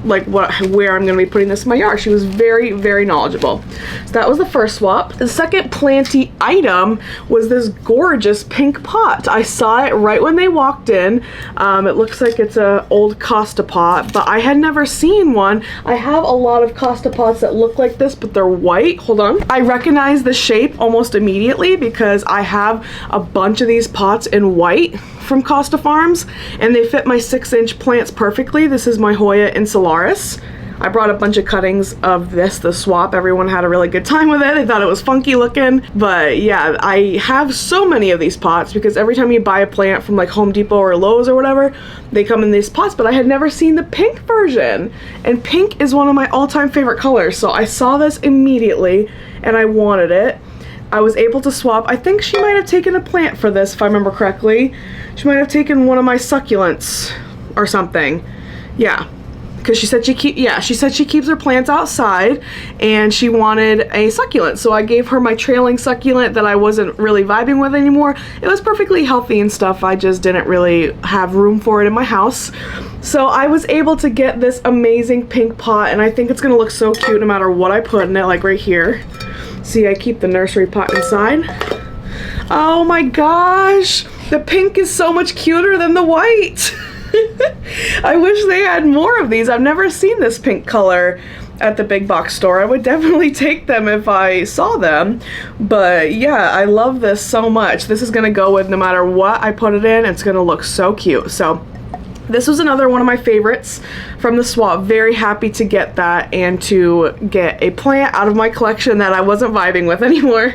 S1: like where I'm going to be putting this in my yard. She was very, very knowledgeable. So that was the first swap. The second planty item was this gorgeous pink pot. I saw it right when they walked in. It looks like it's an old Costa pot, but I had never seen one. I have a lot of Costa pots that look like this, but they're white. Hold on. I recognize the shape almost immediately because I have a bunch of these pots in white from Costa Farms, and they fit my 6-inch plants perfectly. This is my Hoya Insularis. I brought a bunch of cuttings of the swap. Everyone had a really good time with it. They thought it was funky looking. But yeah, I have so many of these pots because every time you buy a plant from like Home Depot or Lowe's or whatever, they come in these pots, but I had never seen the pink version. And pink is one of my all-time favorite colors. So I saw this immediately and I wanted it. I was able to swap. I think she might have taken a plant for this, if I remember correctly. She might have taken one of my succulents or something. Yeah, because she said she keeps her plants outside and she wanted a succulent. So I gave her my trailing succulent that I wasn't really vibing with anymore. It was perfectly healthy and stuff. I just didn't really have room for it in my house. So I was able to get this amazing pink pot, and I think it's gonna look so cute no matter what I put in it, like right here. See, I keep the nursery pot inside. Oh my gosh, the pink is so much cuter than the white. I wish they had more of these. I've never seen this pink color at the big box store. I would definitely take them if I saw them. But yeah, I love this so much. This is gonna go with no matter what I put it in. It's gonna look so cute. So this was another one of my favorites from the swap. Very happy to get that and to get a plant out of my collection that I wasn't vibing with anymore.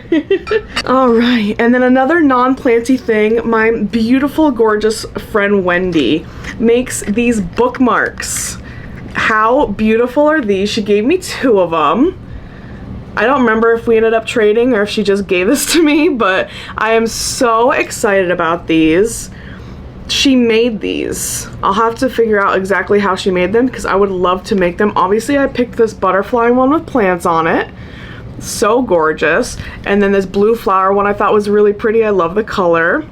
S1: All right, and then another non-planty thing, my beautiful, gorgeous friend Wendy makes these bookmarks. How beautiful are these? She gave me 2 of them. I don't remember if we ended up trading or if she just gave this to me, but I am so excited about these. She made these. I'll have to figure out exactly how she made them because I would love to make them. Obviously, I picked this butterfly one with plants on it. So gorgeous. And then this blue flower one I thought was really pretty. I love the color.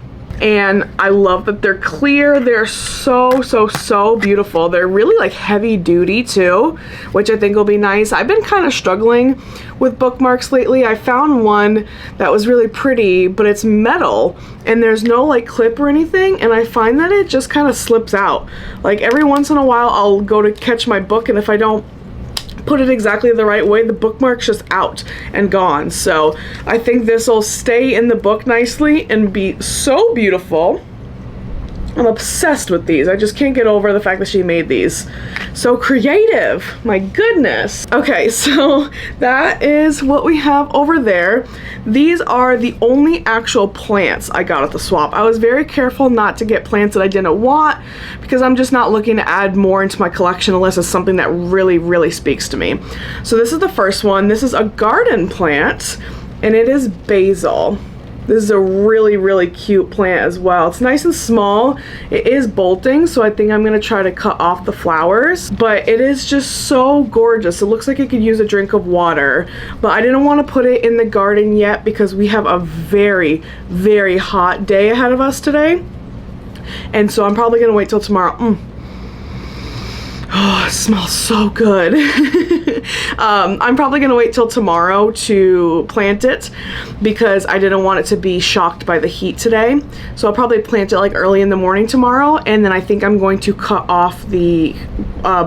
S1: And I love that they're clear. They're so, so, so beautiful. They're really like heavy duty too, which I think will be nice. I've been kind of struggling with bookmarks lately. I found one that was really pretty, but it's metal and there's no like clip or anything. And I find that it just kind of slips out. Like every once in a while, I'll go to catch my book, and if I don't put it exactly the right way, the bookmark's just out and gone. So I think this will stay in the book nicely and be so beautiful. I'm obsessed with these. I just can't get over the fact that she made these. So creative, my goodness. Okay, so that is what we have over there. These are the only actual plants I got at the swap. I was very careful not to get plants that I didn't want because I'm just not looking to add more into my collection unless it's something that really, really speaks to me. So this is the first one. This is a garden plant and it is basil. This is a really, really cute plant as well. It's nice and small. It is bolting, so I think I'm gonna try to cut off the flowers, but it is just so gorgeous. It looks like it could use a drink of water, but I didn't want to put it in the garden yet because we have a very, very hot day ahead of us today. And so I'm probably gonna wait till tomorrow. Oh, it smells so good. I'm probably gonna wait till tomorrow to plant it because I didn't want it to be shocked by the heat today. So I'll probably plant it like early in the morning tomorrow, and then I think I'm going to cut off the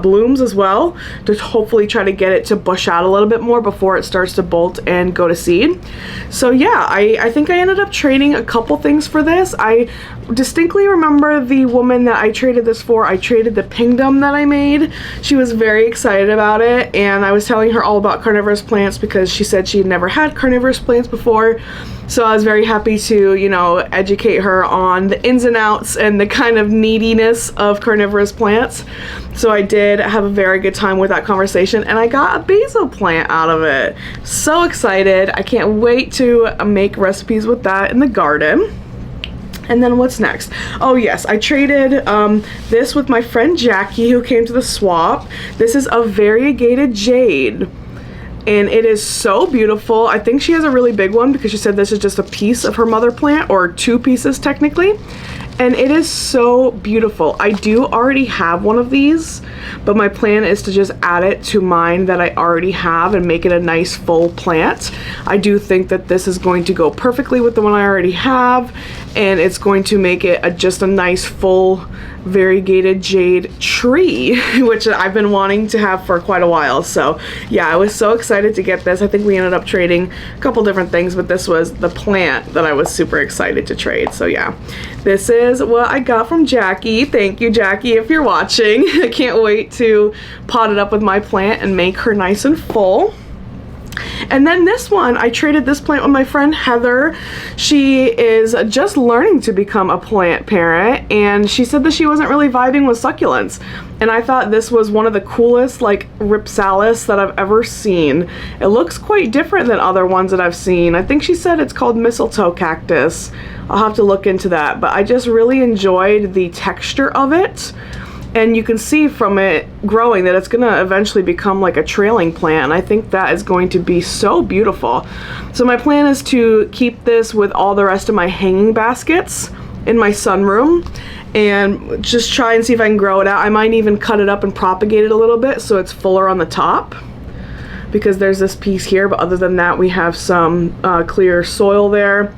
S1: blooms as well to hopefully try to get it to bush out a little bit more before it starts to bolt and go to seed. So yeah, I think I ended up trading a couple things for this. I distinctly remember the woman that I traded this for. I traded the pingdom that I made. She was very excited about it, and I was telling her all about carnivorous plants because she said she had never had carnivorous plants before. So I was very happy to, you know, educate her on the ins and outs and the kind of neediness of carnivorous plants. So I did have a very good time with that conversation, and I got a basil plant out of it. So excited. I can't wait to make recipes with that in the garden. And then what's next? Oh yes, I traded this with my friend Jackie who came to the swap. This is a variegated jade. And it is so beautiful. I think she has a really big one because she said this is just a piece of her mother plant, or 2 pieces technically. And it is so beautiful. I do already have one of these, but my plan is to just add it to mine that I already have and make it a nice full plant. I do think that this is going to go perfectly with the one I already have, and it's going to make it just a nice full variegated jade tree, which I've been wanting to have for quite a while. So yeah, I was so excited to get this. I think we ended up trading a couple different things, but this was the plant that I was super excited to trade. So yeah, this is what I got from Jackie. Thank you, Jackie, if you're watching. I can't wait to pot it up with my plant and make her nice and full. And then this one, I traded this plant with my friend Heather. She is just learning to become a plant parent, and she said that she wasn't really vibing with succulents. And I thought this was one of the coolest, like, Ripsalis that I've ever seen. It looks quite different than other ones that I've seen. I think she said it's called mistletoe cactus. I'll have to look into that, but I just really enjoyed the texture of it. And you can see from it growing that it's gonna eventually become like a trailing plant. And I think that is going to be so beautiful. So my plan is to keep this with all the rest of my hanging baskets in my sunroom and just try and see if I can grow it out. I might even cut it up and propagate it a little bit so it's fuller on the top, because there's this piece here, but other than that we have some clear soil there.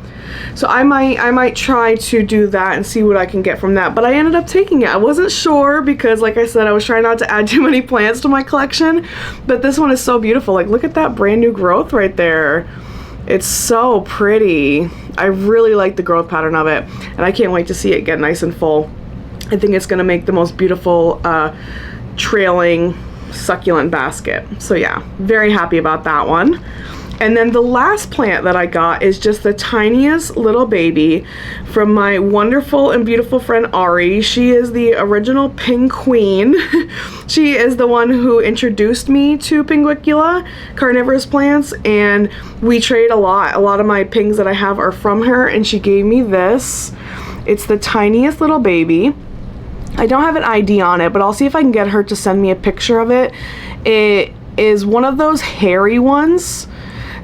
S1: So I might try to do that and see what I can get from that, but I ended up taking it. I wasn't sure because, like I said, I was trying not to add too many plants to my collection, but this one is so beautiful. Like, look at that brand new growth right there. It's so pretty. I really like the growth pattern of it, and I can't wait to see it get nice and full. I think it's gonna make the most beautiful trailing succulent basket. So yeah, very happy about that one. And then the last plant that I got is just the tiniest little baby from my wonderful and beautiful friend Ari. She is the original ping queen. She is the one who introduced me to Pinguicula carnivorous plants, and we trade a lot. A lot of my pings that I have are from her, and she gave me this. It's the tiniest little baby. I don't have an ID on it, but I'll see if I can get her to send me a picture of it. It is one of those hairy ones.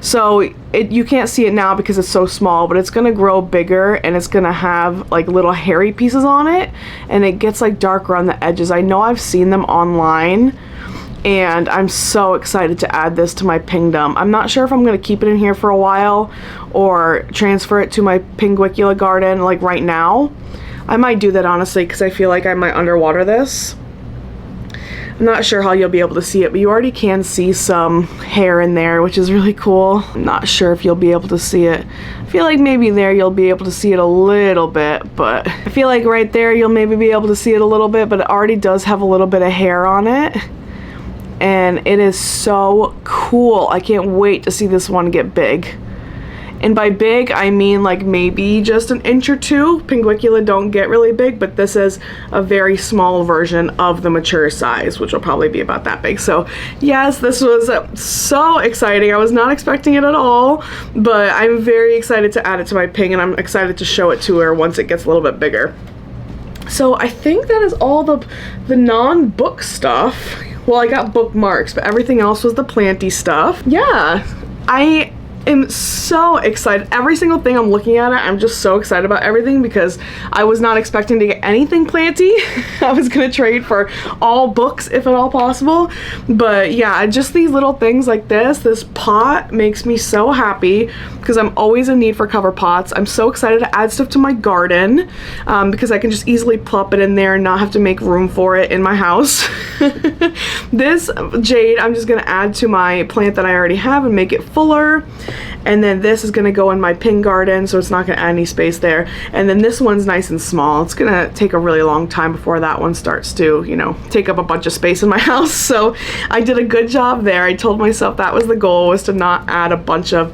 S1: So you can't see it now because it's so small, but it's gonna grow bigger and it's gonna have like little hairy pieces on it, and it gets like darker on the edges. I know I've seen them online, and I'm so excited to add this to my pingdom. I'm not sure if I'm gonna keep it in here for a while or transfer it to my Pinguicula garden like right now. I might do that honestly because I feel like I might underwater this. I'm not sure how you'll be able to see it, but you already can see some hair in there, which is really cool. I'm not sure if you'll be able to see it. I feel like maybe there you'll be able to see it a little bit, but I feel like right there you'll maybe be able to see it a little bit, but it already does have a little bit of hair on it. And it is so cool. I can't wait to see this one get big. And by big, I mean like maybe just an inch or two. Pinguicula don't get really big, but this is a very small version of the mature size, which will probably be about that big. So yes, this was so exciting. I was not expecting it at all, but I'm very excited to add it to my ping, and I'm excited to show it to her once it gets a little bit bigger. So I think that is all the non-book stuff. Well, I got bookmarks, but everything else was the planty stuff. Yeah, I am so excited. Every single thing I'm looking at, I'm just so excited about everything because I was not expecting to get anything planty. I was gonna trade for all books if at all possible, but yeah, just these little things like this pot makes me so happy because I'm always in need for cover pots. I'm so excited to add stuff to my garden because I can just easily plop it in there and not have to make room for it in my house. This jade I'm just gonna add to my plant that I already have and make it fuller. And then this is gonna go in my ping garden, so it's not gonna add any space there. And then this one's nice and small. It's gonna take a really long time before that one starts to, you know, take up a bunch of space in my house. So I did a good job there. I told myself that was the goal, was to not add a bunch of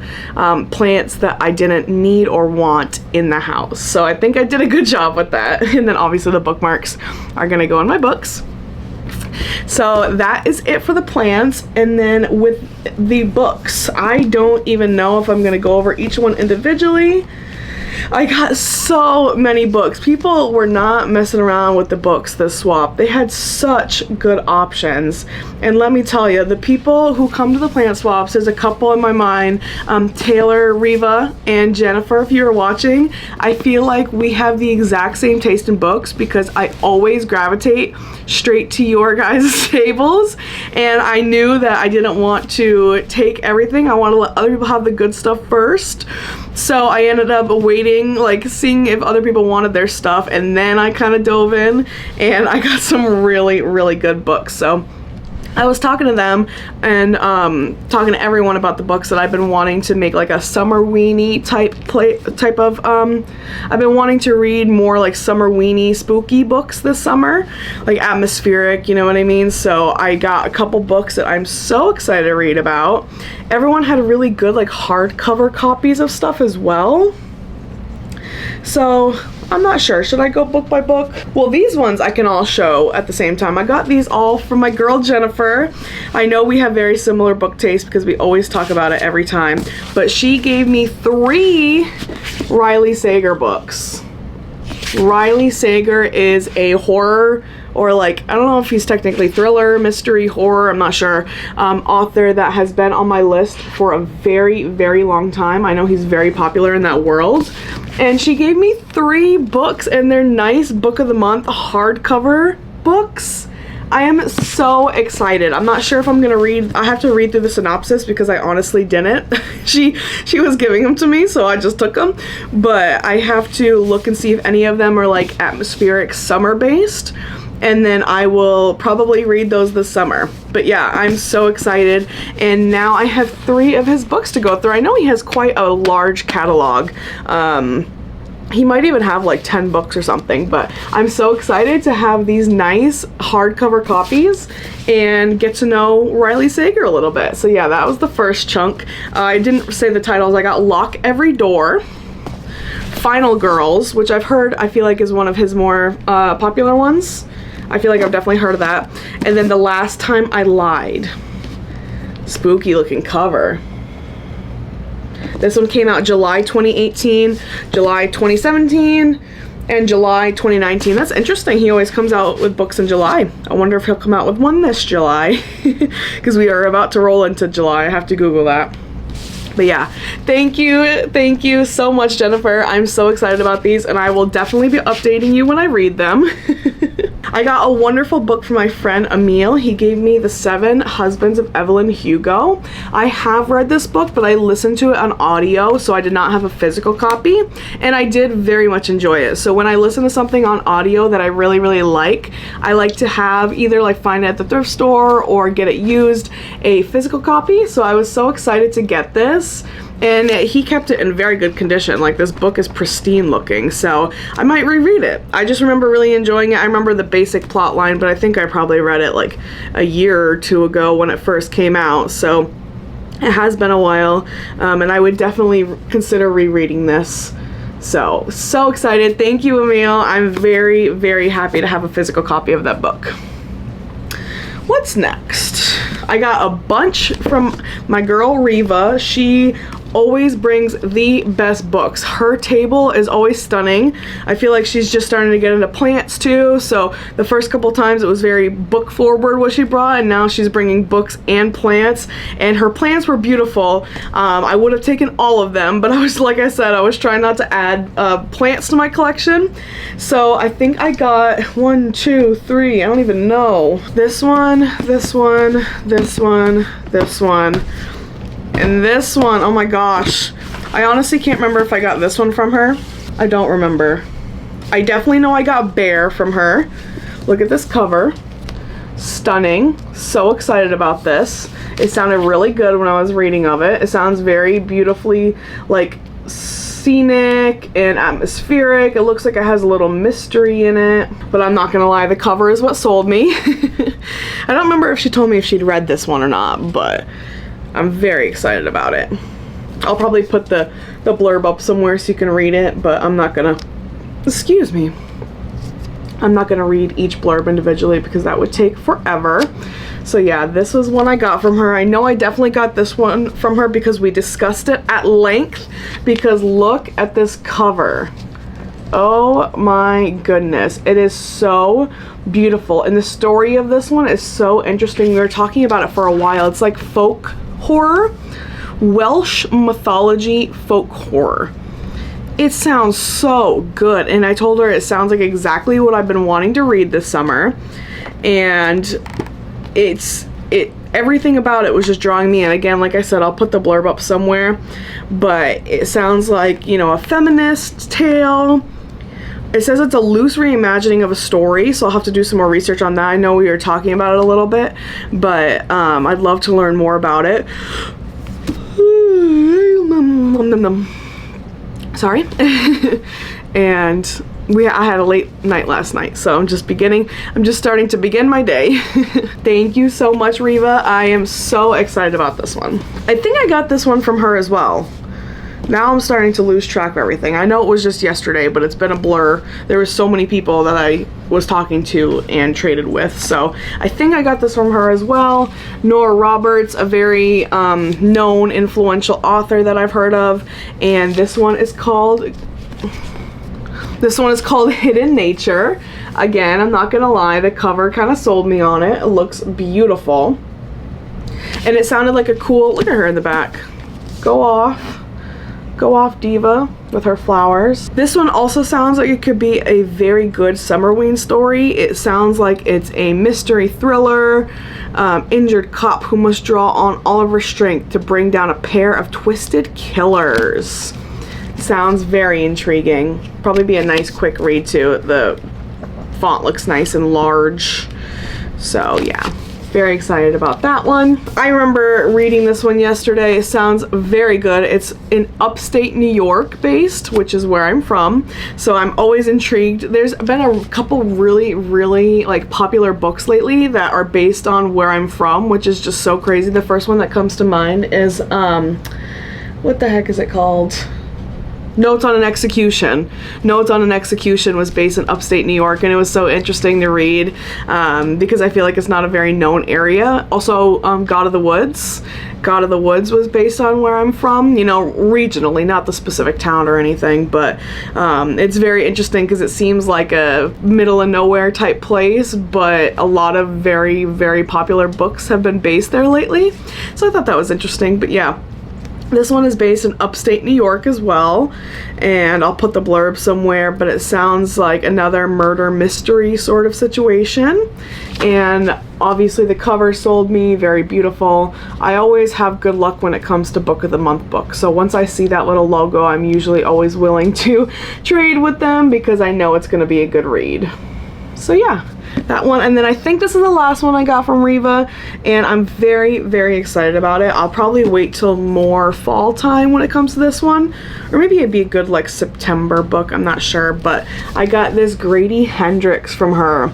S1: plants that I didn't need or want in the house. So I think I did a good job with that. And then obviously the bookmarks are gonna go in my books. So that is it for the plants. And then with the books, I don't even know if I'm gonna go over each one individually. I got so many books. People were not messing around with the books this swap. They had such good options. And let me tell you, the people who come to the plant swaps, there's a couple in my mind, Taylor, Reva, and Jennifer, if you're watching. I feel like we have the exact same taste in books because I always gravitate straight to your guys' tables. And I knew that I didn't want to take everything. I want to let other people have the good stuff first. So I ended up waiting, like seeing if other people wanted their stuff, and then I kind of dove in and I got some really, really good books. So I was talking to them and talking to everyone about the books that I've been wanting to make like a summer weenie type of I've been wanting to read more like summer weenie spooky books this summer, like atmospheric, you know what I mean? So I got a couple books that I'm so excited to read about. Everyone had really good like hardcover copies of stuff as well. So I'm not sure. Should I go book by book? Well, these ones I can all show at the same time. I got these all from my girl Jennifer. I know we have very similar book taste because we always talk about it every time. But she gave me 3 Riley Sager books. Riley Sager is a horror, or like, I don't know if he's technically thriller, mystery, horror, I'm not sure, author that has been on my list for a very, very long time. I know he's very popular in that world. And she gave me 3 books, and they're nice book of the month hardcover books. I am so excited. I'm not sure if I'm gonna read. I have to read through the synopsis because I honestly didn't. She was giving them to me, so I just took them. But I have to look and see if any of them are like atmospheric summer based. And then I will probably read those this summer. But yeah, I'm so excited. And now I have 3 of his books to go through. I know he has quite a large catalog. He might even have like 10 books or something, but I'm so excited to have these nice hardcover copies and get to know Riley Sager a little bit. So yeah, that was the first chunk. I didn't say the titles. I got Lock Every Door, Final Girls, which I've heard, I feel like is one of his more popular ones. I feel like I've definitely heard of that. And then The Last Time I Lied. Spooky looking cover. This one came out July 2018, July 2017, and July 2019. That's interesting. He always comes out with books in July. I wonder if he'll come out with one this July, because we are about to roll into July. I have to Google that. But yeah, thank you so much, Jennifer. I'm so excited about these, and I will definitely be updating you when I read them. I got a wonderful book from my friend Emil. He gave me The 7 Husbands of Evelyn Hugo. I have read this book, but I listened to it on audio, so I did not have a physical copy, and I did very much enjoy it. So when I listen to something on audio that I really, really like, I like to have either like find it at the thrift store or get it used, a physical copy. So I was so excited to get this. And he kept it in very good condition. Like, this book is pristine looking, so I might reread it. I just remember really enjoying it. I remember the basic plot line, but I think I probably read it like a year or 2 ago when it first came out, so it has been a while, and I would definitely consider rereading this. So excited. Thank you, Emil. I'm very, very happy to have a physical copy of that book. What's next? I got a bunch from my girl Riva. She always brings the best books. Her table is always stunning. I feel like she's just starting to get into plants too, so the first couple times it was very book forward what she brought, and now she's bringing books and plants, and her plants were beautiful. I would have taken all of them, but I was, like I said, I was trying not to add plants to my collection. So I think I got 1, 2, 3, I don't even know. This one, this one, this one, this one, and this one. Oh my gosh. I honestly can't remember if I got this one from her. I don't remember. I definitely know I got Bear from her. Look at this cover. Stunning. So excited about this. It sounded really good when I was reading of it. It sounds very beautifully like scenic and atmospheric. It looks like it has a little mystery in it, but I'm not gonna lie, the cover is what sold me. I don't remember if she told me if she'd read this one or not, but I'm very excited about it. I'll probably put the blurb up somewhere so you can read it, but I'm not gonna, excuse me, I'm not gonna read each blurb individually because that would take forever. So yeah, this was one I got from her. I know I definitely got this one from her because we discussed it at length, because look at this cover. Oh my goodness, it is so beautiful, and the story of this one is so interesting. We were talking about it for a while. It's like folk horror, Welsh mythology folk horror. It sounds so good, and I told her it sounds like exactly what I've been wanting to read this summer, and everything about it was just drawing me in. Again, like I said, I'll put the blurb up somewhere, but it sounds like, you know, a feminist tale. It says it's a loose reimagining of a story, so I'll have to do some more research on that. I know we were talking about it a little bit, but I'd love to learn more about it. Sorry. And I had a late night last night, so I'm just starting to begin my day. Thank you so much, Riva. I am so excited about this one. I think I got this one from her as well. Now I'm starting to lose track of everything. I know it was just yesterday, but it's been a blur. There were so many people that I was talking to and traded with, so I think I got this from her as well. Nora Roberts, a very known, influential author that I've heard of, and this one is called Hidden Nature. Again, I'm not gonna lie, the cover kind of sold me on it. It looks beautiful, and it sounded like a cool, look at her in the back. Go off diva with her flowers. This one also sounds like it could be a very good Summerween story. It sounds like it's a mystery thriller, injured cop who must draw on all of her strength to bring down a pair of twisted killers. Sounds very intriguing. Probably be a nice quick read too. The font looks nice and large, so yeah. Very excited about that one. I remember reading this one yesterday. It sounds very good. It's in upstate New York based, which is where I'm from. So I'm always intrigued. There's been a couple really, really like popular books lately that are based on where I'm from, which is just so crazy. The first one that comes to mind is, what the heck is it called? Notes on an Execution. Notes on an Execution was based in upstate New York, and it was so interesting to read because I feel like it's not a very known area. Also, God of the Woods. God of the Woods was based on where I'm from, you know, regionally, not the specific town or anything, but it's very interesting because it seems like a middle of nowhere type place, but a lot of very, very popular books have been based there lately. So I thought that was interesting, but yeah. This one is based in upstate New York as well, and I'll put the blurb somewhere, but it sounds like another murder mystery sort of situation. And obviously the cover sold me, very beautiful. I always have good luck when it comes to book of the month books, so once I see that little logo, I'm usually always willing to trade with them because I know it's going to be a good read. So yeah. That one, and then I think this is the last one I got from Riva, and I'm very, very excited about it. I'll probably wait till more fall time when it comes to this one, or maybe it'd be a good like September book, I'm not sure, but I got this Grady Hendrix from her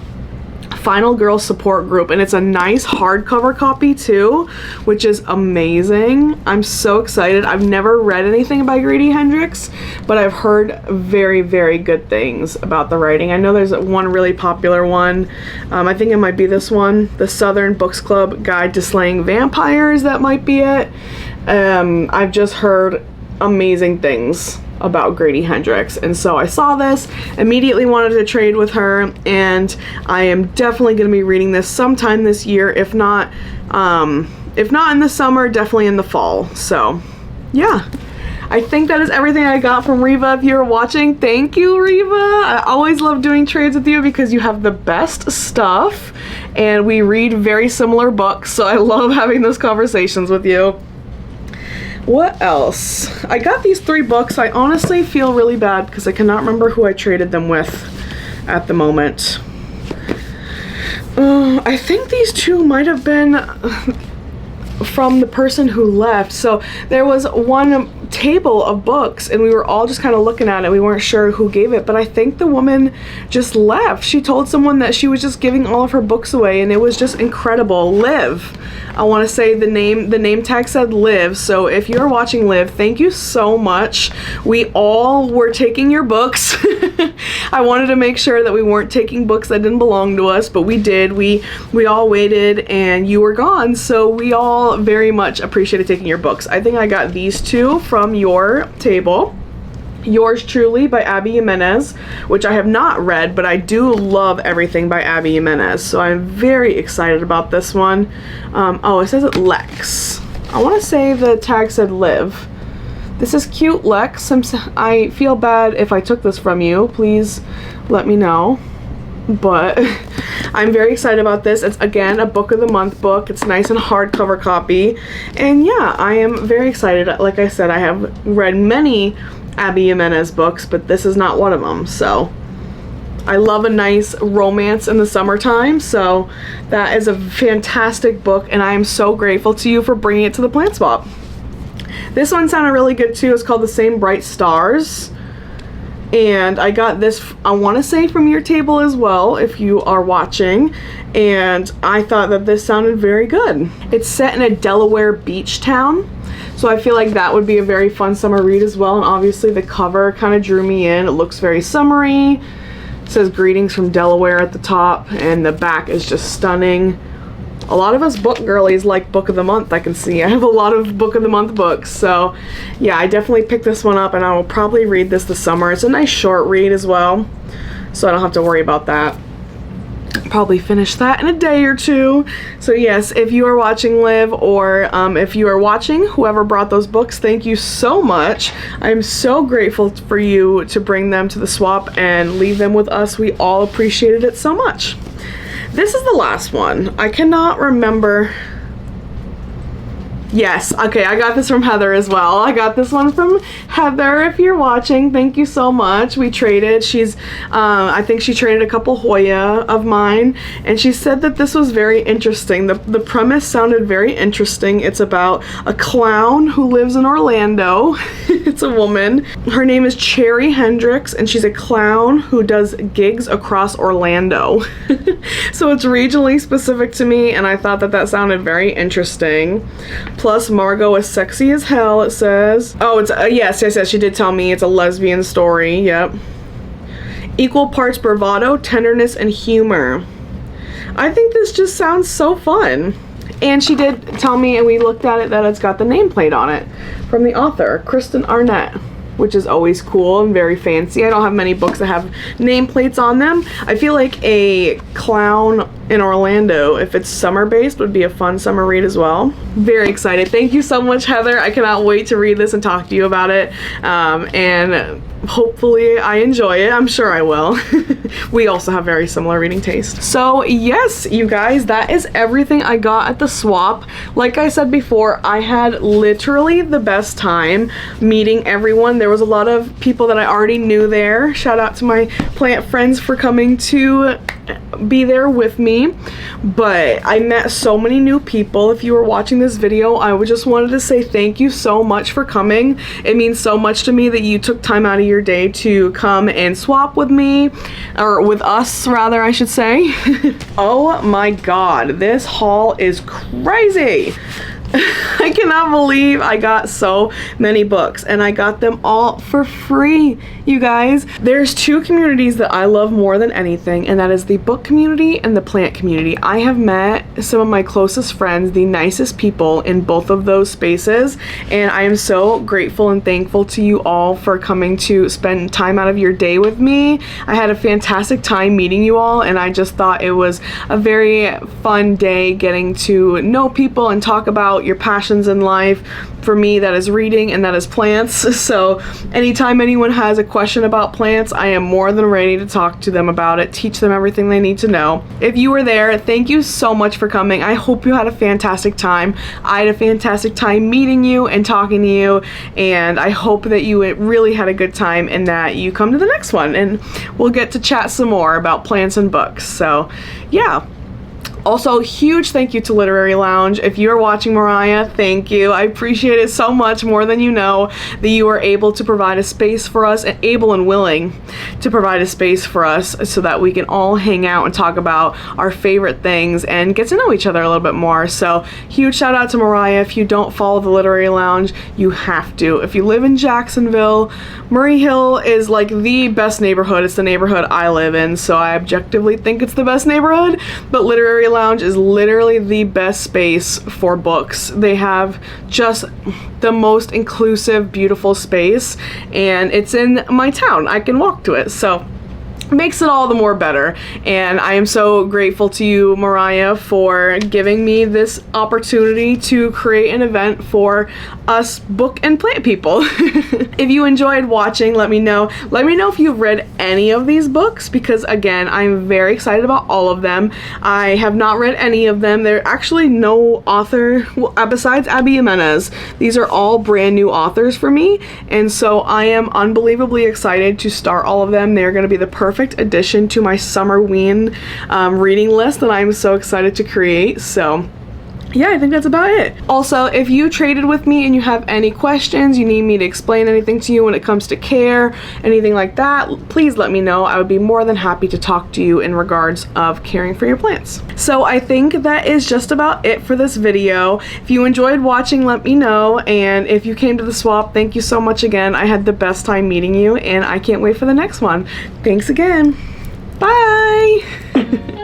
S1: Final Girl Support Group, and it's a nice hardcover copy too, which is amazing. I'm so excited. I've never read anything by Grady Hendrix, but I've heard very, very good things about the writing. I know there's one really popular one. I think it might be this one, The Southern Books Club Guide to Slaying Vampires. That might be it. I've just heard amazing things about Grady Hendrix, and so I saw this, immediately wanted to trade with her, and I am definitely going to be reading this sometime this year, if not in the summer, definitely in the fall. So yeah, I think that is everything I got from Riva. If you're watching, thank you, Riva. I always love doing trades with you because you have the best stuff and we read very similar books, so I love having those conversations with you. What else? I got these 3 books. I honestly feel really bad because I cannot remember who I traded them with at the moment. I think these 2 might have been from the person who left. So there was one table of books and we were all just kind of looking at it. We weren't sure who gave it, but I think the woman just left. She told someone that she was just giving all of her books away, and it was just incredible. Liv, I want to say the name tag said Liv, so if you're watching, Liv, thank you so much. We all were taking your books. I wanted to make sure that we weren't taking books that didn't belong to us, but we did. We all waited and you were gone, so we all very much appreciated taking your books. I think I got these 2 from your table. Yours Truly by Abby Jimenez, which I have not read, but I do love everything by Abby Jimenez, so I'm very excited about this one. Oh, it says it Lex. I want to say the tag said Liv. This is cute, Lex. I feel bad if I took this from you. Please let me know. but I'm very excited about this. It's again a book of the month book. It's nice and hardcover copy, and yeah, I am very excited. Like I said, I have read many Abby Jimenez books, but this is not one of them. So I love a nice romance in the summertime, so that is a fantastic book, and I am so grateful to you for bringing it to the Plant Swap. This one sounded really good too. It's called The Same Bright Stars. And I got this, I want to say, from your table as well, if you are watching. And I thought that this sounded very good. It's set in a Delaware beach town, so I feel like that would be a very fun summer read as well. And obviously the cover kind of drew me in. It looks very summery. It says greetings from Delaware at the top, and the back is just stunning. A lot of us book girlies like book of the month, I can see. I have a lot of book of the month books, so yeah, I definitely picked this one up, and I will probably read this summer. It's a nice short read as well, so I don't have to worry about that. Probably finish that in a day or two. So yes, if you are watching, Liv, or if you are watching, whoever brought those books, thank you so much. I'm so grateful for you to bring them to the swap and leave them with us. We all appreciated it so much. This is the last one. I cannot remember. Yes, okay, I got this from Heather as well. I got this one from Heather. If you're watching, thank you so much. We traded. She's, I think she traded a couple Hoya of mine, and she said that this was very interesting. The premise sounded very interesting. It's about a clown who lives in Orlando. It's a woman. Her name is Cherry Hendricks, and she's a clown who does gigs across Orlando. So it's regionally specific to me, and I thought that that sounded very interesting. Plus, Margot is sexy as hell, it says. Oh, it's, yes, she did tell me it's a lesbian story, yep. Equal parts bravado, tenderness, and humor. I think this just sounds so fun. And she did tell me, and we looked at it, that it's got the nameplate on it from the author, Kristen Arnett, which is always cool and very fancy. I don't have many books that have nameplates on them. I feel like a clown in Orlando, if it's summer-based, would be a fun summer read as well. Very excited. Thank you so much, Heather. I cannot wait to read this and talk to you about it. And hopefully I enjoy it. I'm sure I will. We also have very similar reading taste. So yes, you guys, that is everything I got at the swap. Like I said before, I had literally the best time meeting everyone. There was a lot of people that I already knew there. Shout out to my plant friends for coming to be there with me. But I met so many new people. If you were watching this video, I just wanted to say thank you so much for coming. It means so much to me that you took time out of your day to come and swap with me, or with us rather, I should say. Oh my god, this haul is crazy. I cannot believe I got so many books, and I got them all for free, you guys. There's two communities that I love more than anything, and that is the book community and the plant community. I have met some of my closest friends, the nicest people in both of those spaces, and I am so grateful and thankful to you all for coming to spend time out of your day with me. I had a fantastic time meeting you all, and I just thought it was a very fun day getting to know people and talk about your passions in life. For me, that is reading, and that is plants. So anytime anyone has a question about plants, I am more than ready to talk to them about it, teach them everything they need to know. If you were there, thank you so much for coming. I hope you had a fantastic time. I had a fantastic time meeting you and talking to you, and I hope that you really had a good time and that you come to the next one and we'll get to chat some more about plants and books. So yeah. Also, huge thank you to Literary Lounge. If you're watching, Mariah, thank you. I appreciate it so much, more than you know, that you are able to provide a space for us, and able and willing to provide a space for us so that we can all hang out and talk about our favorite things and get to know each other a little bit more. So huge shout out to Mariah. If you don't follow the Literary Lounge, you have to. If you live in Jacksonville, Murray Hill is like the best neighborhood. It's the neighborhood I live in, so I objectively think it's the best neighborhood, but Literary Lounge is literally the best space for books. They have just the most inclusive, beautiful space, and it's in my town. I can walk to it. So makes it all the more better. And I am so grateful to you, Mariah, for giving me this opportunity to create an event for us book and plant people. If you enjoyed watching, let me know. Let me know if you've read any of these books, because again, I'm very excited about all of them. I have not read any of them. There are actually no author, well, besides Abby Jimenez. These are all brand new authors for me, and so I am unbelievably excited to start all of them. They're going to be the perfect addition to my Summerween reading list that I'm so excited to create. So yeah, I think that's about it. Also, if you traded with me and you have any questions, you need me to explain anything to you when it comes to care, anything like that, please let me know. I would be more than happy to talk to you in regards of caring for your plants. So I think that is just about it for this video. If you enjoyed watching, let me know. And if you came to the swap, thank you so much again. I had the best time meeting you, and I can't wait for the next one. Thanks again. Bye.